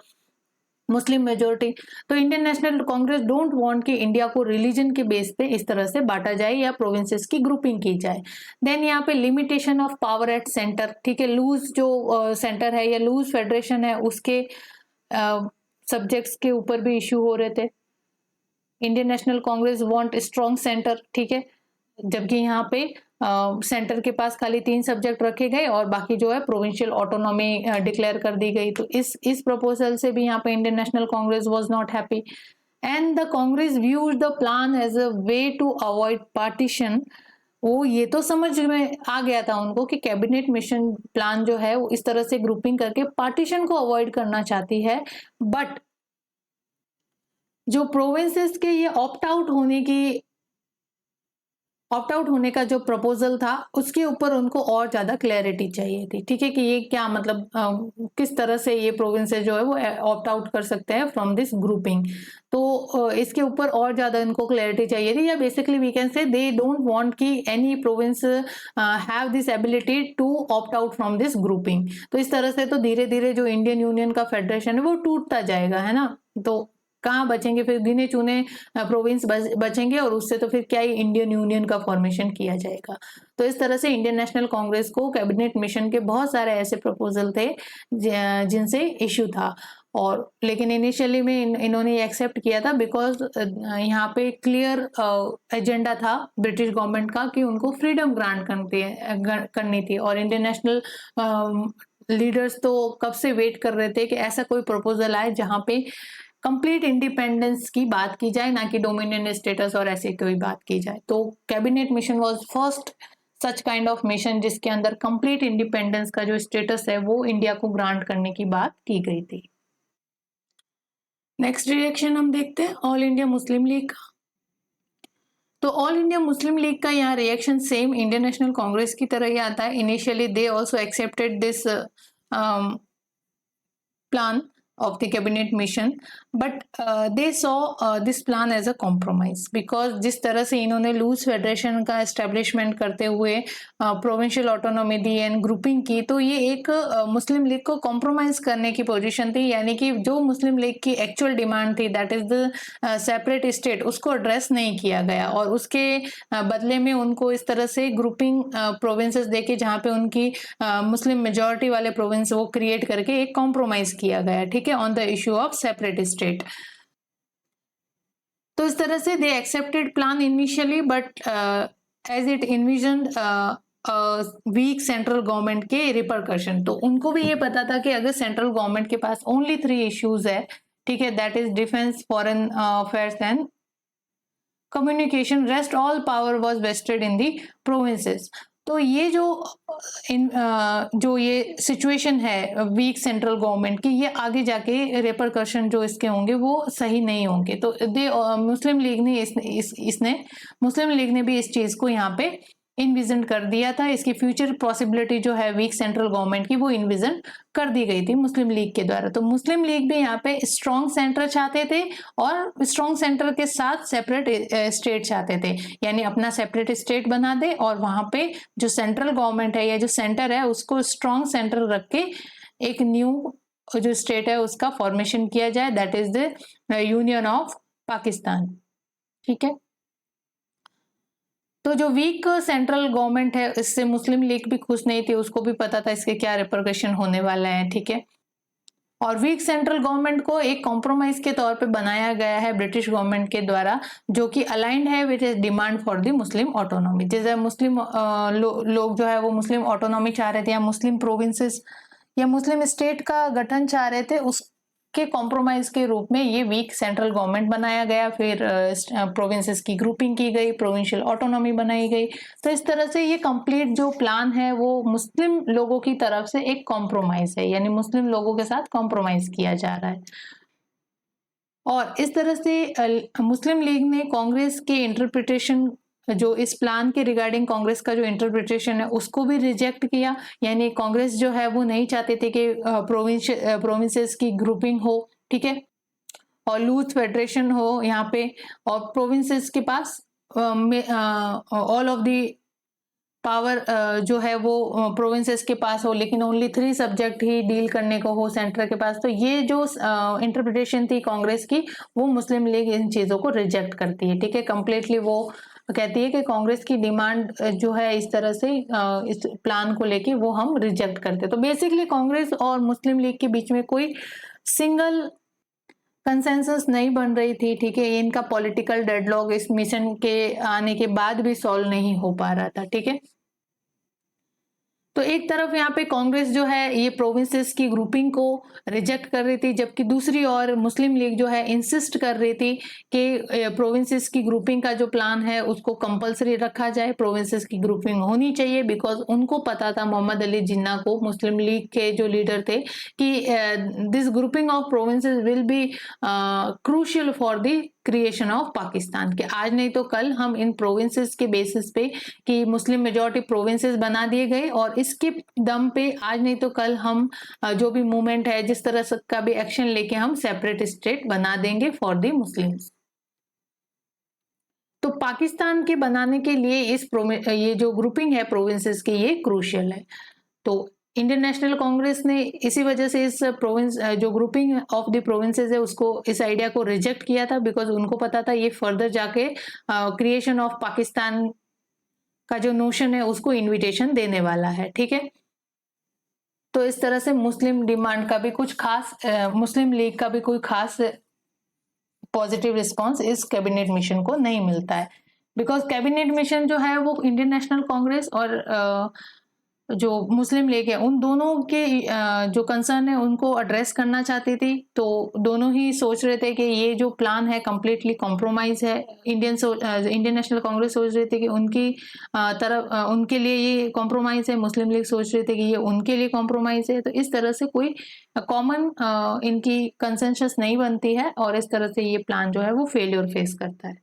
मुस्लिम मेजोरिटी। तो Indian National Congress don't want कि इंडिया को रिलीजन के बेस पे इस तरह से बांटा जाए या प्रोविंसेस की ग्रुपिंग की जाए। देन यहाँ पे limitation of power at centre. ठीक है, लूज जो सेंटर है या लूज फेडरेशन है उसके सब्जेक्ट्स के ऊपर भी इश्यू हो रहे थे। Indian National Congress want strong centre. ठीक है, जबकि यहाँ पे सेंटर के पास खाली 3 सब्जेक्ट रखे गए और बाकी जो है प्रोविंशियल ऑटोनॉमी डिक्लेयर कर दी गई। तो इस प्रपोजल से भी यहाँ पे Indian National Congress was not happy and the Congress views the plan as a way to avoid partition. वो ये तो समझ में आ गया था उनको कि कैबिनेट मिशन प्लान जो है वो इस तरह से ग्रुपिंग करके पार्टीशन को अवॉइड करना चाहती है, बट जो प्रोविंसेस के ये ऑप्ट आउट होने का जो प्रपोजल था उसके ऊपर उनको और ज्यादा क्लैरिटी चाहिए थी। ठीक है, कि ये क्या मतलब किस तरह से ये प्रोविंसेस जो है वो ऑप्ट आउट कर सकते हैं फ्रॉम दिस ग्रुपिंग। तो इसके ऊपर और ज्यादा इनको क्लैरिटी चाहिए थी, या basically we can say they don't want कि any province have this ability to opt out from this grouping. तो इस तरह से तो धीरे धीरे जो इंडियन यूनियन का फेडरेशन है वो टूटता जाएगा, है ना। तो कहाँ बचेंगे फिर, गिने चुने प्रोविंस बचेंगे और उससे तो फिर क्या ही इंडियन यूनियन का फॉर्मेशन किया जाएगा। तो इस तरह से इंडियन नेशनल कांग्रेस को कैबिनेट मिशन के बहुत सारे ऐसे प्रपोजल थे जिनसे इश्यू था, और लेकिन इनिशियली में इन्होंने एक्सेप्ट किया था बिकॉज यहाँ पे क्लियर एजेंडा था ब्रिटिश गवर्नमेंट का कि उनको फ्रीडम ग्रांट करनी थी। और इंडियन नेशनल लीडर्स तो कब से वेट कर रहे थे कि ऐसा कोई प्रपोजल आए जहाँ पे कंप्लीट इंडिपेंडेंस की बात की जाए, ना कि डोमिनियन स्टेटस और ऐसे कोई बात की जाए। तो cabinet mission was first such kind of mission जिसके अंदर कंप्लीट इंडिपेंडेंस का जो स्टेटस है वो इंडिया को ग्रांट करने की बात की गई थी। नेक्स्ट रिएक्शन हम देखते हैं ऑल इंडिया मुस्लिम लीग का। तो ऑल इंडिया मुस्लिम लीग का यहाँ reaction same Indian National Congress की तरह ही आता है। Initially they also accepted this plan of the cabinet mission, but they saw this plan as a compromise because जिस तरह से इन्होंने लूज फेडरेशन का एस्टेब्लिशमेंट करते हुए provincial autonomy the and grouping की, तो ये एक मुस्लिम लीग को कॉम्प्रोमाइज करने की पोजीशन थी। यानी कि जो मुस्लिम लीग की एक्चुअल डिमांड थी that is the separate state, उसको एड्रेस नहीं किया गया और उसके बदले में उनको इस तरह से ग्रुपिंग प्रोविंसेस देके जहाँ पे उनकी मुस्लिम मेजोरिटी वाले प्रोविंस वो क्रिएट करके एक कॉम्प्रोमाइज किया गया। ठीक है, on the issue of separate state. तो इस तरह से they accepted plan initially, but as it envision weak central government के रिपरकशन। तो उनको भी ये पता था कि अगर सेंट्रल गवर्नमेंट के पास ओनली 3 इश्यूज है, ठीक है, that is defence, foreign affairs and communication, rest all power was vested in the provinces. तो ये जो ये सिचुएशन है वीक सेंट्रल गवर्नमेंट की, ये आगे जाके रेपरकशन जो इसके होंगे वो सही नहीं होंगे। तो मुस्लिम लीग ने मुस्लिम लीग ने भी इस चीज को यहाँ पे इन्विजन कर दिया था। इसकी फ्यूचर पॉसिबिलिटी जो है वीक सेंट्रल गवर्नमेंट की वो इन्विजन कर दी गई थी मुस्लिम लीग के द्वारा। तो मुस्लिम लीग भी यहाँ पे स्ट्रॉन्ग सेंटर चाहते थे और स्ट्रॉन्ग सेंटर के साथ सेपरेट स्टेट चाहते थे, यानी अपना सेपरेट स्टेट बना दे और वहां पे जो सेंट्रल गवर्नमेंट है या जो सेंटर है उसको स्ट्रॉन्ग सेंटर रख के एक न्यू जो स्टेट है उसका फॉर्मेशन किया जाए, that is the union of Pakistan. ठीक है, तो जो वीक सेंट्रल गवर्नमेंट है इससे मुस्लिम लीग भी खुश नहीं थी, उसको भी पता था इसके क्या रिपरकशन होने वाला है। ठीक है, और वीक सेंट्रल गवर्नमेंट को एक कॉम्प्रोमाइज के तौर पे बनाया गया है ब्रिटिश गवर्नमेंट के द्वारा, जो कि अलाइंड है with demand for the Muslim autonomy. जैसे मुस्लिम लोग जो है वो मुस्लिम ऑटोनॉमी चाह रहे थे, या मुस्लिम प्रोविंसेस या मुस्लिम स्टेट का गठन चाह रहे थे, उसके कॉम्प्रोमाइज के रूप में ये वीक सेंट्रल गवर्नमेंट बनाया गया। फिर प्रोविंसेस की ग्रुपिंग की गई, प्रोविंशियल ऑटोनॉमी बनाई गई। तो इस तरह से ये कंप्लीट जो प्लान है वो मुस्लिम लोगों की तरफ से एक कॉम्प्रोमाइज है, यानी मुस्लिम लोगों के साथ कॉम्प्रोमाइज किया जा रहा है। और इस तरह से मुस्लिम लीग ने कांग्रेस के इंटरप्रिटेशन, जो इस प्लान के रिगार्डिंग कांग्रेस का जो इंटरप्रिटेशन है उसको भी रिजेक्ट किया। यानी कांग्रेस जो है वो नहीं चाहते थे कि प्रोविंसेस की ग्रुपिंग हो, ठीक है, और लूज फेडरेशन हो यहाँ पे, और प्रोविंसेस के पास ऑल ऑफ दी पावर जो है वो प्रोविंसेस के पास हो, लेकिन ओनली 3 सब्जेक्ट ही डील करने को हो सेंटर के पास। तो ये जो इंटरप्रिटेशन थी कांग्रेस की, वो मुस्लिम लीग इन चीजों को रिजेक्ट करती है। ठीक है, कंप्लीटली वो कहती है कि कांग्रेस की डिमांड जो है इस तरह से इस प्लान को लेके वो हम रिजेक्ट करते। तो बेसिकली कांग्रेस और मुस्लिम लीग के बीच में कोई सिंगल कंसेंसस नहीं बन रही थी। ठीक है, इनका पॉलिटिकल डेडलॉक इस मिशन के आने के बाद भी सॉल्व नहीं हो पा रहा था। ठीक है, तो एक तरफ यहाँ पे कांग्रेस जो है ये प्रोविंसेस की ग्रुपिंग को रिजेक्ट कर रही थी, जबकि दूसरी ओर मुस्लिम लीग जो है इंसिस्ट कर रही थी कि प्रोविंसेस की ग्रुपिंग का जो प्लान है उसको कंपलसरी रखा जाए, प्रोविंसेस की ग्रुपिंग होनी चाहिए। बिकॉज उनको पता था, मोहम्मद अली जिन्ना को, मुस्लिम लीग के जो लीडर थे, कि this grouping of provinces will be crucial for the creation of Pakistan, कि आज नहीं तो कल हम इन प्रोविंसेस के बेसिस पे, कि मुस्लिम मेजॉरिटी प्रोविंसेस बना दिए गए, और इसके दम पे आज नहीं तो कल हम जो भी मूवमेंट है, जिस तरह से का भी एक्शन लेके हम सेपरेट स्टेट बना देंगे फॉर द मुस्लिम्स। तो पाकिस्तान के बनाने के लिए ये जो ग्रुपिंग है प्रोविंसेस की, ये क्रूशियल है। तो इंडियन नेशनल कांग्रेस ने इसी वजह से इस प्रोविंस जो ग्रुपिंग ऑफ द प्रोविंसेस है उसको, इस आइडिया को रिजेक्ट किया था, बिकॉज उनको पता था ये फर्दर जाके क्रिएशन ऑफ पाकिस्तान का जो नोशन है उसको इनविटेशन देने वाला है। ठीक है, तो इस तरह से मुस्लिम डिमांड का भी कुछ खास, मुस्लिम लीग का भी कोई खास पॉजिटिव रिस्पांस इस कैबिनेट मिशन को नहीं मिलता है। बिकॉज कैबिनेट मिशन जो है वो इंडियन नेशनल कांग्रेस और जो मुस्लिम लीग है उन दोनों के जो कंसर्न है उनको एड्रेस करना चाहती थी। तो दोनों ही सोच रहे थे कि ये जो प्लान है कम्प्लीटली कॉम्प्रोमाइज है। इंडियन नेशनल कांग्रेस सोच रही थी कि उनकी तरफ उनके लिए ये कॉम्प्रोमाइज है, मुस्लिम लीग सोच रही थी कि ये उनके लिए कॉम्प्रोमाइज है। तो इस तरह से कोई कॉमन इनकी कंसेंसस नहीं बनती है, और इस तरह से ये प्लान जो है वो फेलियर फेस करता है।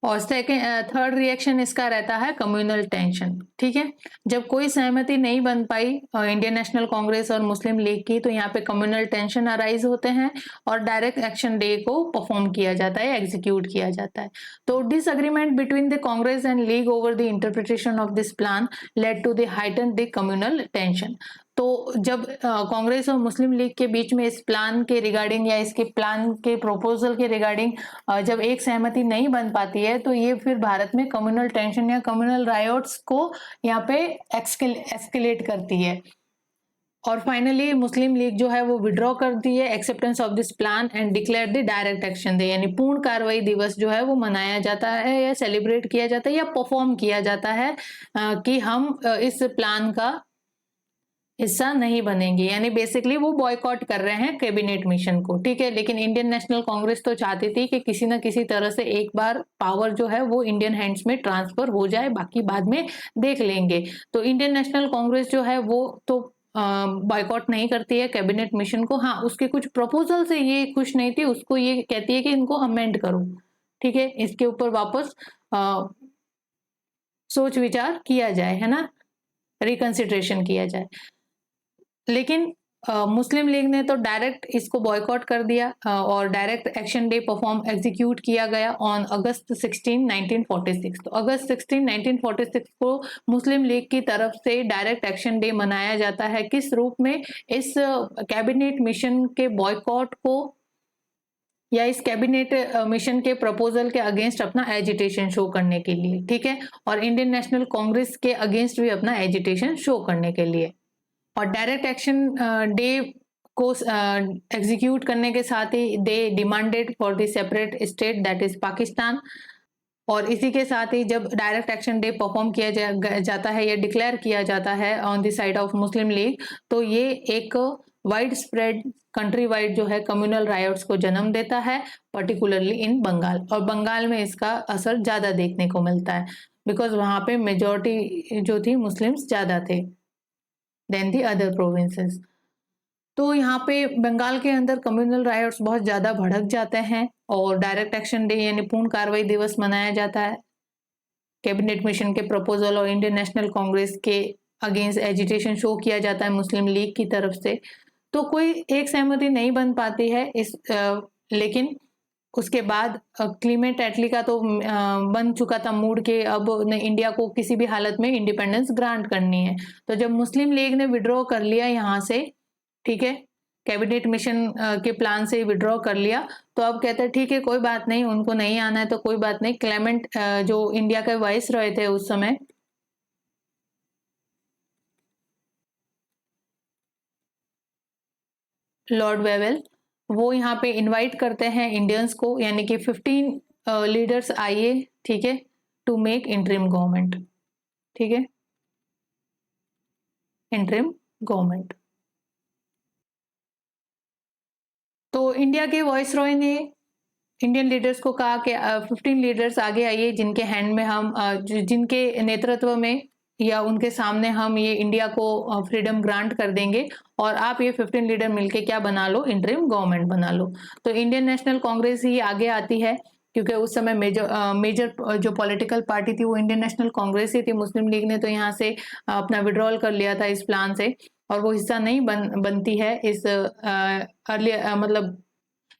और थर्ड रिएक्शन इसका रहता है कम्युनल टेंशन। ठीक है, जब कोई सहमति नहीं बन पाई इंडियन नेशनल कांग्रेस और मुस्लिम लीग की, तो यहाँ पे कम्युनल टेंशन अराइज होते हैं और डायरेक्ट एक्शन डे को परफॉर्म किया जाता है, एग्जीक्यूट किया जाता है। तो disagreement between the Congress and League over the interpretation of this plan led to the heighten the communal tension. तो जब कांग्रेस और मुस्लिम लीग के बीच में इस प्लान के रिगार्डिंग या इसके प्लान के प्रपोजल के रिगार्डिंग जब एक सहमति नहीं बन पाती है, तो ये फिर भारत में कम्युनल टेंशन या कम्युनल रायोट्स को यहाँ पे एस्केलेट करती है। और फाइनली मुस्लिम लीग जो है वो विड्रॉ करती है acceptance of this plan and declare the direct action day, यानी पूर्ण कार्रवाई दिवस जो है वो मनाया जाता है या सेलिब्रेट किया जाता है या परफॉर्म किया जाता है कि हम इस प्लान का हिस्सा नहीं बनेंगे। यानी बेसिकली वो बॉयकॉट कर रहे हैं कैबिनेट मिशन को। ठीक है, लेकिन इंडियन नेशनल कांग्रेस तो चाहती थी कि किसी ना किसी तरह से एक बार पावर जो है वो इंडियन हैंड्स में ट्रांसफर हो जाए, बाकी बाद में देख लेंगे। तो इंडियन नेशनल कांग्रेस जो है वो तो बॉयकॉट नहीं करती है कैबिनेट मिशन को। हाँ, उसके कुछ प्रपोजल से ये खुश नहीं थी, उसको ये कहती है कि इनको अमेंड करो। ठीक है, इसके ऊपर वापस सोच विचार किया जाए, है ना, रिकंसिडरेशन किया जाए। लेकिन मुस्लिम लीग ने तो डायरेक्ट इसको बॉयकॉट कर दिया और direct action day perform execute किया गया ऑन अगस्त 16 1946। तो अगस्त 16 1946 को मुस्लिम लीग की तरफ से डायरेक्ट एक्शन डे मनाया जाता है। किस रूप में? इस कैबिनेट मिशन के बॉयकॉट को या इस कैबिनेट मिशन के प्रपोजल के अगेंस्ट अपना एजिटेशन शो करने के लिए, ठीक है, और इंडियन नेशनल कांग्रेस के अगेंस्ट भी अपना एजिटेशन शो करने के लिए। और डायरेक्ट एक्शन डे को एग्जीक्यूट करने के साथ ही they demanded for the separate state that is Pakistan. और इसी के साथ ही जब डायरेक्ट एक्शन डे परफॉर्म किया जाता है या डिक्लेयर किया जाता है on the side of Muslim League, तो ये एक वाइड स्प्रेड कंट्री वाइड जो है कम्युनल राइट्स को जन्म देता है, पर्टिकुलरली इन बंगाल। और बंगाल में इसका असर ज्यादा देखने को मिलता है बिकॉज वहां पे मेजोरिटी जो थी मुस्लिम्स ज्यादा थे देन दी अदर प्रोविंसेस। तो यहाँ पे बंगाल के अंदर कम्युनल राइट्स बहुत ज्यादा भड़क जाते हैं और डायरेक्ट एक्शन डे यानी पूर्ण कार्रवाई दिवस मनाया जाता है। कैबिनेट मिशन के प्रपोजल और इंडियन नेशनल कांग्रेस के अगेंस्ट एजिटेशन शो किया जाता है मुस्लिम लीग की तरफ से। तो कोई एक सहमति नहीं बन पाती है इस लेकिन उसके बाद क्लीमेंट एटली का तो बन चुका था मूड के अब इंडिया को किसी भी हालत में इंडिपेंडेंस ग्रांट करनी है। तो जब मुस्लिम लीग ने विड्रॉ कर लिया यहाँ से, ठीक है, कैबिनेट मिशन के प्लान से विड्रॉ कर लिया, तो अब कहते हैं ठीक है कोई बात नहीं, उनको नहीं आना है तो कोई बात नहीं। क्लेमेंट जो इंडिया के वाइस रॉय थे उस समय, लॉर्ड वेवेल, वो यहाँ पे इनवाइट करते हैं इंडियंस को, यानी कि 15 लीडर्स आइए, ठीक है, टू मेक इंटरिम गवर्नमेंट, ठीक है, इंटरिम गवर्नमेंट। तो इंडिया के वॉइस रॉय ने इंडियन लीडर्स को कहा कि 15 लीडर्स आगे आइए जिनके हैंड में हम जिनके नेतृत्व में या उनके सामने हम ये इंडिया को फ्रीडम ग्रांट कर देंगे और आप ये 15 लीडर मिलके क्या बना लो, इंटरिम गवर्नमेंट बना लो। तो इंडियन नेशनल कांग्रेस ही आगे आती है क्योंकि उस समय मेजर जो पॉलिटिकल पार्टी थी वो इंडियन नेशनल कांग्रेस ही थी। मुस्लिम लीग ने तो यहाँ से अपना विड्रॉल कर लिया था इस प्लान से और वो हिस्सा नहीं बनती है इस अर्ली मतलब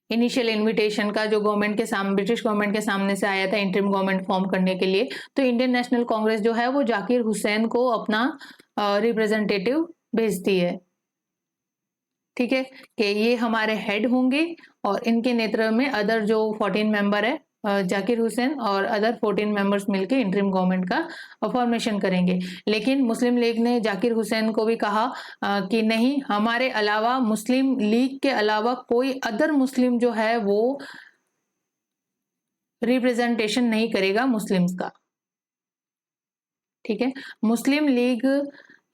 इनिशियल इनविटेशन का जो गवर्नमेंट के सामने, ब्रिटिश गवर्नमेंट के सामने से आया था इंटरिम गवर्नमेंट फॉर्म करने के लिए। तो इंडियन नेशनल कांग्रेस जो है वो जाकिर हुसैन को अपना रिप्रेजेंटेटिव भेजती है, ठीक है, कि ये हमारे हेड होंगे और इनके नेतृत्व में अदर जो 14 मेंबर है जाकिर हुसैन और अदर 14 मेंबर्स मिलकर इंटरिम गवर्नमेंट का फॉर्मेशन करेंगे। लेकिन मुस्लिम लीग ने जाकिर हुसैन को भी कहा कि नहीं, हमारे अलावा, मुस्लिम लीग के अलावा कोई अदर मुस्लिम जो है वो रिप्रेजेंटेशन नहीं करेगा मुस्लिम्स का, ठीक है। मुस्लिम लीग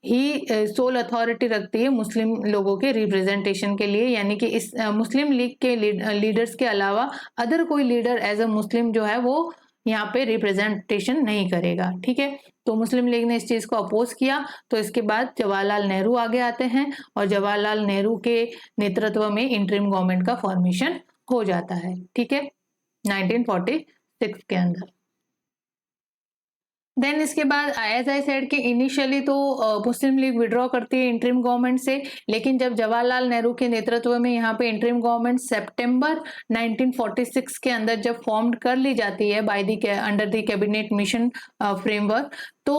ही सोल अथॉरिटी रखती है मुस्लिम लोगों के रिप्रेजेंटेशन के लिए, यानी कि इस मुस्लिम लीग के लीडर्स के अलावा अदर कोई लीडर एज अ मुस्लिम जो है वो यहाँ पे रिप्रेजेंटेशन नहीं करेगा, ठीक है। तो मुस्लिम लीग ने इस चीज को अपोज किया। तो इसके बाद जवाहरलाल नेहरू आगे आते हैं और जवाहरलाल नेहरू के नेतृत्व में इंटरिम गवर्नमेंट का फॉर्मेशन हो जाता है, ठीक है, 1946 के अंदर। देन इसके बाद एज आई सेड कि इनिशियली तो मुस्लिम लीग विड्रॉ करती है इंटरिम गवर्नमेंट से, लेकिन जब जवाहरलाल नेहरू के नेतृत्व में यहाँ पे इंटरिम गवर्नमेंट सितंबर 1946 के अंदर जब फॉर्म्ड कर ली जाती है by the under the cabinet mission framework, तो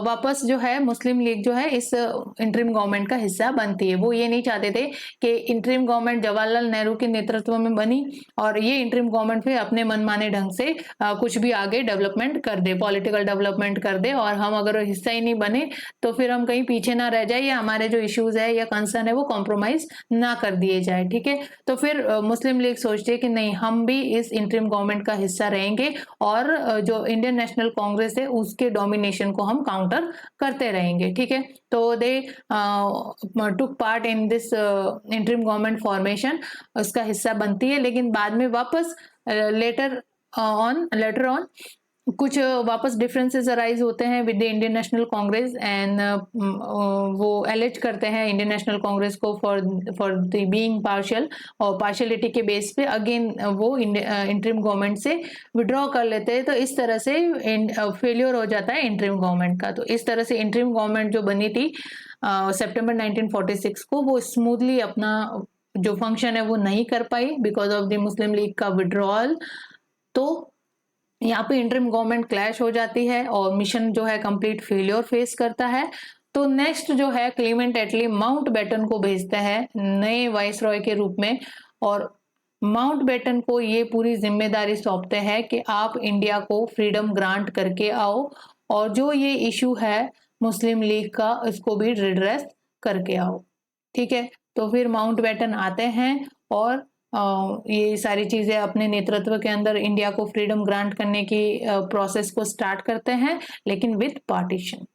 वापस जो है मुस्लिम लीग जो है इस इंटरिम गवर्नमेंट का हिस्सा बनती है। वो ये नहीं चाहते थे कि इंटरिम गवर्नमेंट जवाहरलाल नेहरू के नेतृत्व में बनी और ये इंटरिम गवर्नमेंट फिर अपने मनमाने ढंग से कुछ भी आगे डेवलपमेंट कर दे, पॉलिटिकल डेवलपमेंट कर दे, और हम अगर हिस्सा ही नहीं बने तो फिर हम कहीं पीछे ना रह जाए या हमारे जो इश्यूज है या कंसर्न है वो कॉम्प्रोमाइज ना कर दिए जाए, ठीक है। तो फिर मुस्लिम लीग सोचती है कि नहीं, हम भी इस इंटरिम गवर्नमेंट का हिस्सा रहेंगे और जो इंडियन नेशनल कांग्रेस है उसके डोमिनेशन को हम काउंटर करते रहेंगे, ठीक है। तो they took part in this interim government formation, उसका हिस्सा बनती है। लेकिन बाद में वापस लेटर ऑन कुछ वापस डिफरेंसेस अराइज होते हैं with the Indian National Congress and वो एलिज करते हैं इंडियन नेशनल कांग्रेस को फॉर द बीइंग पार्शियल, और पार्शियलिटी के बेस पे अगेन वो इंटरिम गवर्नमेंट से विड्रॉ कर लेते हैं। तो इस तरह से फेलियर हो जाता है इंटरिम गवर्नमेंट का। तो इस तरह से इंटरिम गवर्नमेंट जो बनी थी सितंबर 1946 को, वो स्मूथली अपना जो फंक्शन है वो नहीं कर पाई because of the Muslim League का विड्रॉल। तो यहाँ पे इंटरिम गवर्नमेंट क्लैश हो जाती है और मिशन जो है कंप्लीट फेलियर फेस करता है। तो नेक्स्ट जो है क्लीमेंट एटली माउंट बैटन को भेजता है नए वाइस रॉय के रूप में, और माउंट बैटन को ये पूरी जिम्मेदारी सौंपते हैं कि आप इंडिया को फ्रीडम ग्रांट करके आओ और जो ये इशू है मुस्लिम लीग का इसको भी रिड्रेस करके आओ। ठीक है, तो फिर माउंट बैटन आते हैं और ये सारी चीजें अपने नेतृत्व के अंदर इंडिया को फ्रीडम ग्रांट करने की प्रोसेस को स्टार्ट करते हैं, लेकिन विद पार्टीशन।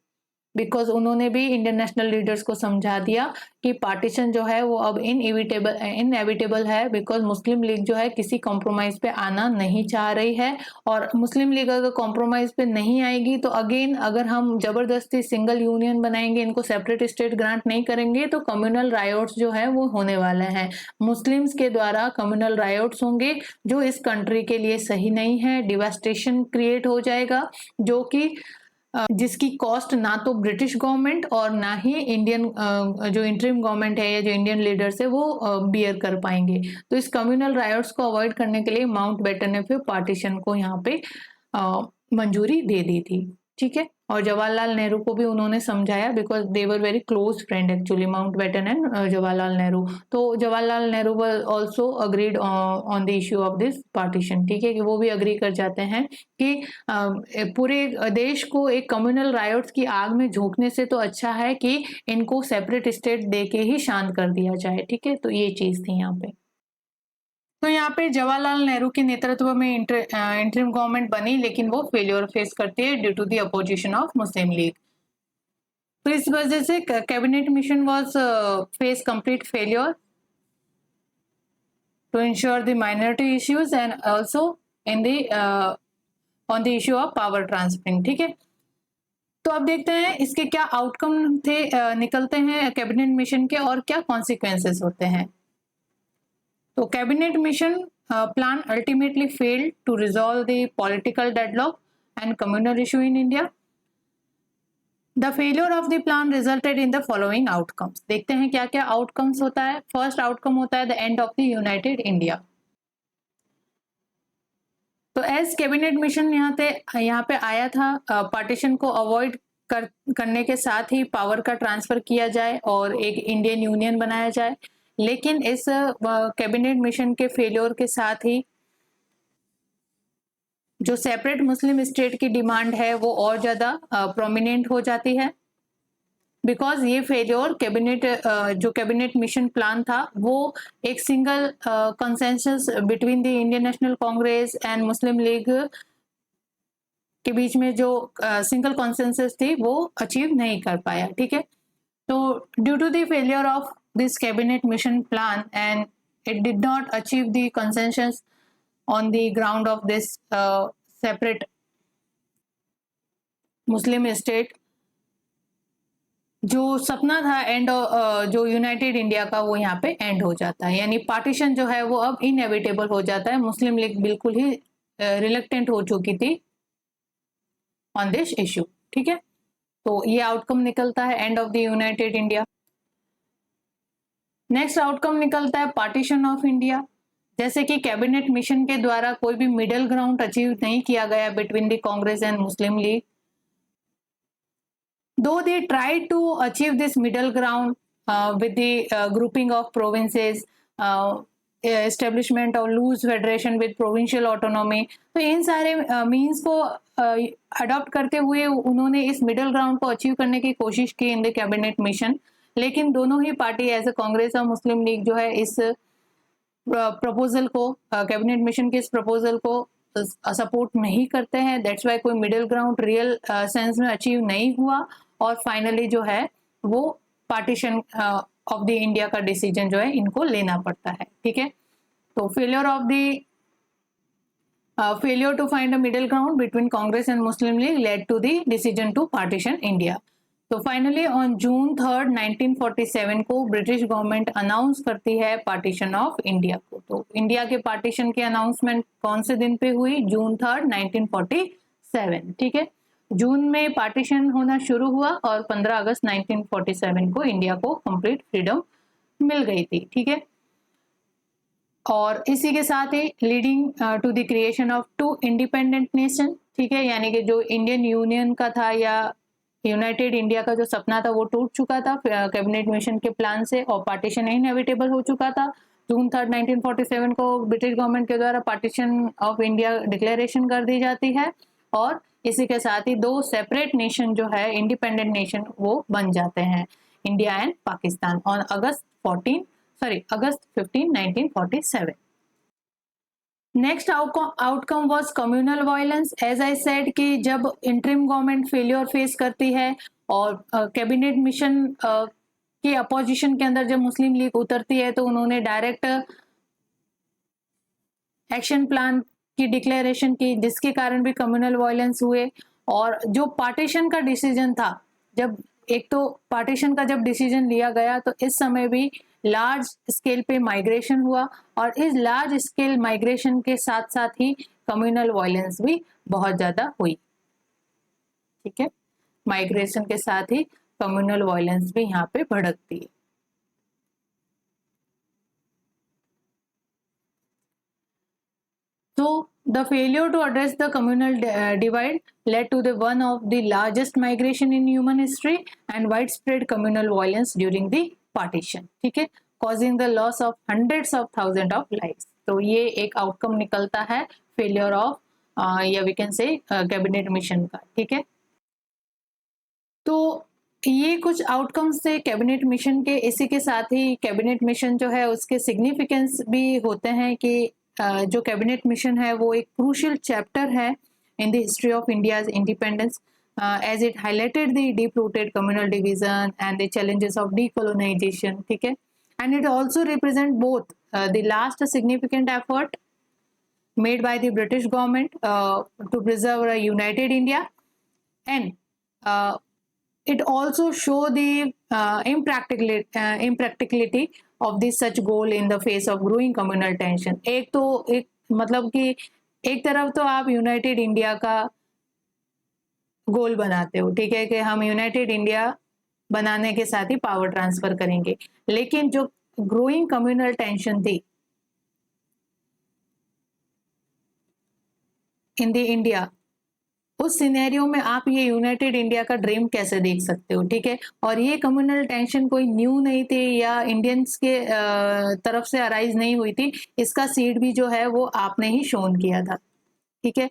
बिकॉज उन्होंने भी इंडियन नेशनल लीडर्स को समझा दिया कि पार्टीशन जो है वो अब इनएविटेबल है, बिकॉज मुस्लिम लीग जो है किसी कॉम्प्रोमाइज पे आना नहीं चाह रही है। और मुस्लिम लीग अगर कॉम्प्रोमाइज पे नहीं आएगी तो अगेन अगर हम जबरदस्ती सिंगल यूनियन बनाएंगे, इनको सेपरेट स्टेट ग्रांट नहीं करेंगे, तो कम्युनल रायोट्स जो है वो होने वाले हैं। मुस्लिम्स के द्वारा कम्युनल रायोट्स होंगे जो इस कंट्री के लिए सही नहीं है, डिवास्टेशन क्रिएट हो जाएगा, जो कि जिसकी कॉस्ट ना तो ब्रिटिश गवर्नमेंट और ना ही इंडियन जो इंटरिम गवर्नमेंट है या जो इंडियन लीडर्स है वो बियर कर पाएंगे। तो इस कम्युनल रायोट्स को अवॉइड करने के लिए माउंट बैटन ने फिर पार्टीशन को यहाँ पे मंजूरी दे दी थी। ठीक है, और जवाहरलाल नेहरू को भी उन्होंने समझाया because they were very close friend actually, Mountbatten and Jawaharlal Nehru. तो Jawaharlal Nehru were also agreed on the issue of this partition. ठीक है, कि वो भी अग्री कर जाते हैं कि पूरे देश को एक कम्युनल रायोट्स की आग में झोंकने से तो अच्छा है कि इनको सेपरेट स्टेट दे के ही शांत कर दिया जाए। ठीक है, तो ये चीज थी यहाँ पे। तो यहाँ पे जवाहरलाल नेहरू के नेतृत्व में इंटरिम गवर्नमेंट बनी, लेकिन वो फेलियर फेस करती है due to the opposition of Muslim League. तो इस वजह से cabinet mission was face complete failure to ensure the minority issues and also in the on the issue of power transferring. ठीक है, तो अब देखते हैं इसके क्या आउटकम थे निकलते हैं कैबिनेट मिशन के और क्या कॉन्सिक्वेंसेस होते हैं। तो cabinet mission plan ultimately failed to resolve the political deadlock and communal issue in India. The failure of the plan resulted in the following outcomes. देखते हैं क्या क्या outcomes होता है। First outcome होता है the end of the United India. तो as cabinet mission यहाँ पे आया था पार्टीशन को अवॉइड करने के साथ ही पावर का ट्रांसफर किया जाए और एक इंडियन यूनियन बनाया जाए, लेकिन इस कैबिनेट मिशन के फेलियर के साथ ही जो सेपरेट मुस्लिम स्टेट की डिमांड है वो और ज्यादा प्रोमिनेंट हो जाती है। बिकॉज ये फेलियर जो कैबिनेट मिशन प्लान था वो एक single consensus between the Indian National Congress and Muslim league के बीच में जो सिंगल कंसेंसस थी वो अचीव नहीं कर पाया। ठीक है, तो due to the failure of this cabinet mission plan and it did not achieve the consensus on the ground of this separate Muslim state, जो सपना था एंड जो यूनाइटेड इंडिया का वो यहाँ पे एंड हो जाता है, यानी पार्टीशन जो है वो अब इनएविटेबल हो जाता है। मुस्लिम लीग बिल्कुल ही रिलेक्टेंट हो चुकी थी ऑन दिस इश्यू। ठीक है, तो ये आउटकम निकलता है end of the united India. Next outcome निकलता है पार्टीशन ऑफ इंडिया। जैसे कि कैबिनेट मिशन के द्वारा कोई भी मिडिल ग्राउंड अचीव नहीं किया गया between the Congress and Muslim League. Though they try to achieve this middle ground with the grouping of provinces, establishment of loose federation with provincial autonomy, तो इन सारे मीन्स को अडॉप्ट करते हुए उन्होंने इस मिडिल ग्राउंड को अचीव करने की कोशिश की इन द कैबिनेट मिशन। लेकिन दोनों ही पार्टी एज ए कांग्रेस और मुस्लिम लीग जो है इस प्रपोजल को कैबिनेट मिशन के इस प्रपोजल को सपोर्ट नहीं करते हैं। दैट्स वाई कोई मिडिल ग्राउंड रियल सेंस में अचीव नहीं हुआ और फाइनली जो है वो पार्टीशन ऑफ द इंडिया का डिसीजन जो है इनको लेना पड़ता है। ठीक है, तो failure of the failure to find a middle ground between Congress and Muslim League led to the decision to partition India. तो फाइनली ऑन जून 3, 1947 को ब्रिटिश गवर्नमेंट अनाउंस करती है पार्टीशन ऑफ इंडिया को। तो इंडिया के partition की announcement कौन से दिन पे हुई? जून 3, 1947। ठीक है, जून में पार्टीशन होना शुरू हुआ और 15 अगस्त 1947 को इंडिया को कंप्लीट फ्रीडम मिल गई थी। ठीक है, और इसी के साथ ही leading to the creation of 2 independent nation. ठीक है, यानी कि जो इंडियन यूनियन का था या यूनाइटेड इंडिया का जो सपना था वो टूट चुका था कैबिनेट मिशन के प्लान से, और पार्टीशन इनएविटेबल हो चुका था। जून 3, 1947 को ब्रिटिश गवर्नमेंट के द्वारा पार्टीशन ऑफ इंडिया डिक्लेरेशन कर दी जाती है, और इसी के साथ ही 2 सेपरेट नेशन जो है इंडिपेंडेंट नेशन वो बन जाते हैं, India and Pakistan, on August 15, 1947। Next outcome was communal violence. As I said कि जब इंटरिम गवर्नमेंट फेलियर फेस करती है और कैबिनेट मिशन के अपोजिशन के अंदर जब मुस्लिम लीग उतरती है, तो उन्होंने डायरेक्ट एक्शन प्लान की डिक्लेरेशन की, जिसके कारण भी कम्युनल वायलेंस हुए। और जो पार्टीशन का डिसीजन था, जब एक तो पार्टीशन का जब डिसीजन लिया गया तो इस समय भी लार्ज स्केल पे माइग्रेशन हुआ, और इस लार्ज स्केल माइग्रेशन के साथ साथ ही कम्युनल वायलेंस भी बहुत ज्यादा हुई। ठीक है, माइग्रेशन के साथ ही कम्युनल वायलेंस भी यहाँ पे भड़कती है। So the failure to address the communal divide led to the one of the largest migration in human history and widespread communal violence during the partition. ठीक है, causing the loss of hundreds of thousands of lives. तो ये एक outcome निकलता है failure of या we can say cabinet mission का। ठीक है, तो ये कुछ आउटकम्स थे कैबिनेट मिशन के। इसी के साथ ही कैबिनेट मिशन जो है उसके सिग्निफिकेंस भी होते हैं कि जो कैबिनेट मिशन है वो एक क्रूशियल चैप्टर है in the history of India's independence, as it highlighted the deep rooted communal division and the challenges of decolonisation. ठीक है, and it also represent both the last significant effort made by the British government to preserve a united India, and it also show the impracticality of this such goal in the face of growing communal tension. एक मतलब कि एक तरफ तो आप United India का गोल बनाते हो, ठीक है, कि हम यूनाइटेड इंडिया बनाने के साथ ही पावर ट्रांसफर करेंगे, लेकिन जो ग्रोइंग कम्युनल टेंशन थी इन द इंडिया, उस सिनेरियो में आप ये यूनाइटेड इंडिया का ड्रीम कैसे देख सकते हो। ठीक है, और ये कम्युनल टेंशन कोई न्यू नहीं थी या इंडियंस के तरफ से अराइज नहीं हुई थी, इसका सीड भी जो है वो आपने ही शोन किया था। ठीक है,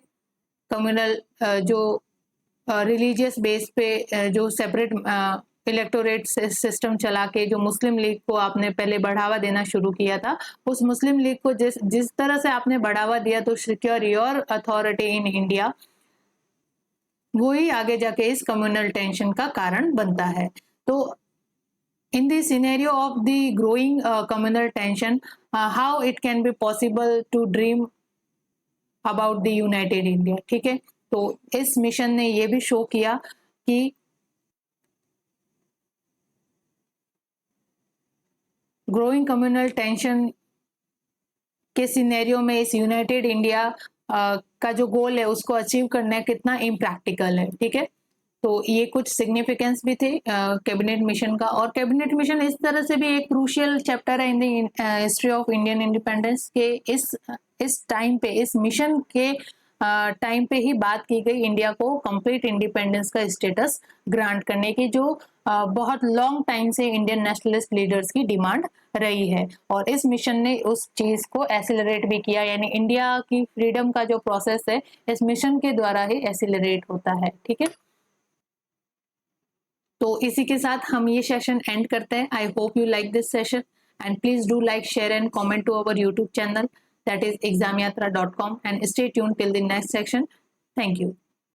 कम्युनल जो रिलीजियस बेस पे जो सेपरेट इलेक्टोरेट सिस्टम चला के जो मुस्लिम लीग को आपने पहले बढ़ावा देना शुरू किया था, उस मुस्लिम लीग को जिस तरह से आपने बढ़ावा दिया तो secure your authority in India, वही आगे जाके इस कम्युनल टेंशन का कारण बनता है। तो in the scenario of the growing communal tension, how it can be possible to dream about the united India. ठीक है, तो इस मिशन ने ये भी शो किया कि ग्रोइंग कम्युनल टेंशन के सिनेरियो में इस यूनाइटेड इंडिया का जो गोल है उसको अचीव करना कितना इम्प्रैक्टिकल है। ठीक है, तो ये कुछ सिग्निफिकेंस भी थे कैबिनेट मिशन का, और कैबिनेट मिशन इस तरह से भी एक क्रूशियल चैप्टर है in the history of Indian independence के। इस टाइम पे, इस मिशन के टाइम पे ही बात की गई इंडिया को कंप्लीट इंडिपेंडेंस का स्टेटस ग्रांट करने की, जो बहुत लॉन्ग टाइम से इंडियन नेशनलिस्ट लीडर्स की डिमांड रही है, और इस मिशन ने उस चीज को एसिलरेट भी किया, यानी इंडिया की फ्रीडम का जो प्रोसेस है इस मिशन के द्वारा ही एसिलरेट होता है। ठीक है, तो इसी के साथ हम ये सेशन एंड करते हैं। I hope you like this session and please do like, share and comment to our YouTube channel, that is examyatra.com, and stay tuned till the next section. Thank you.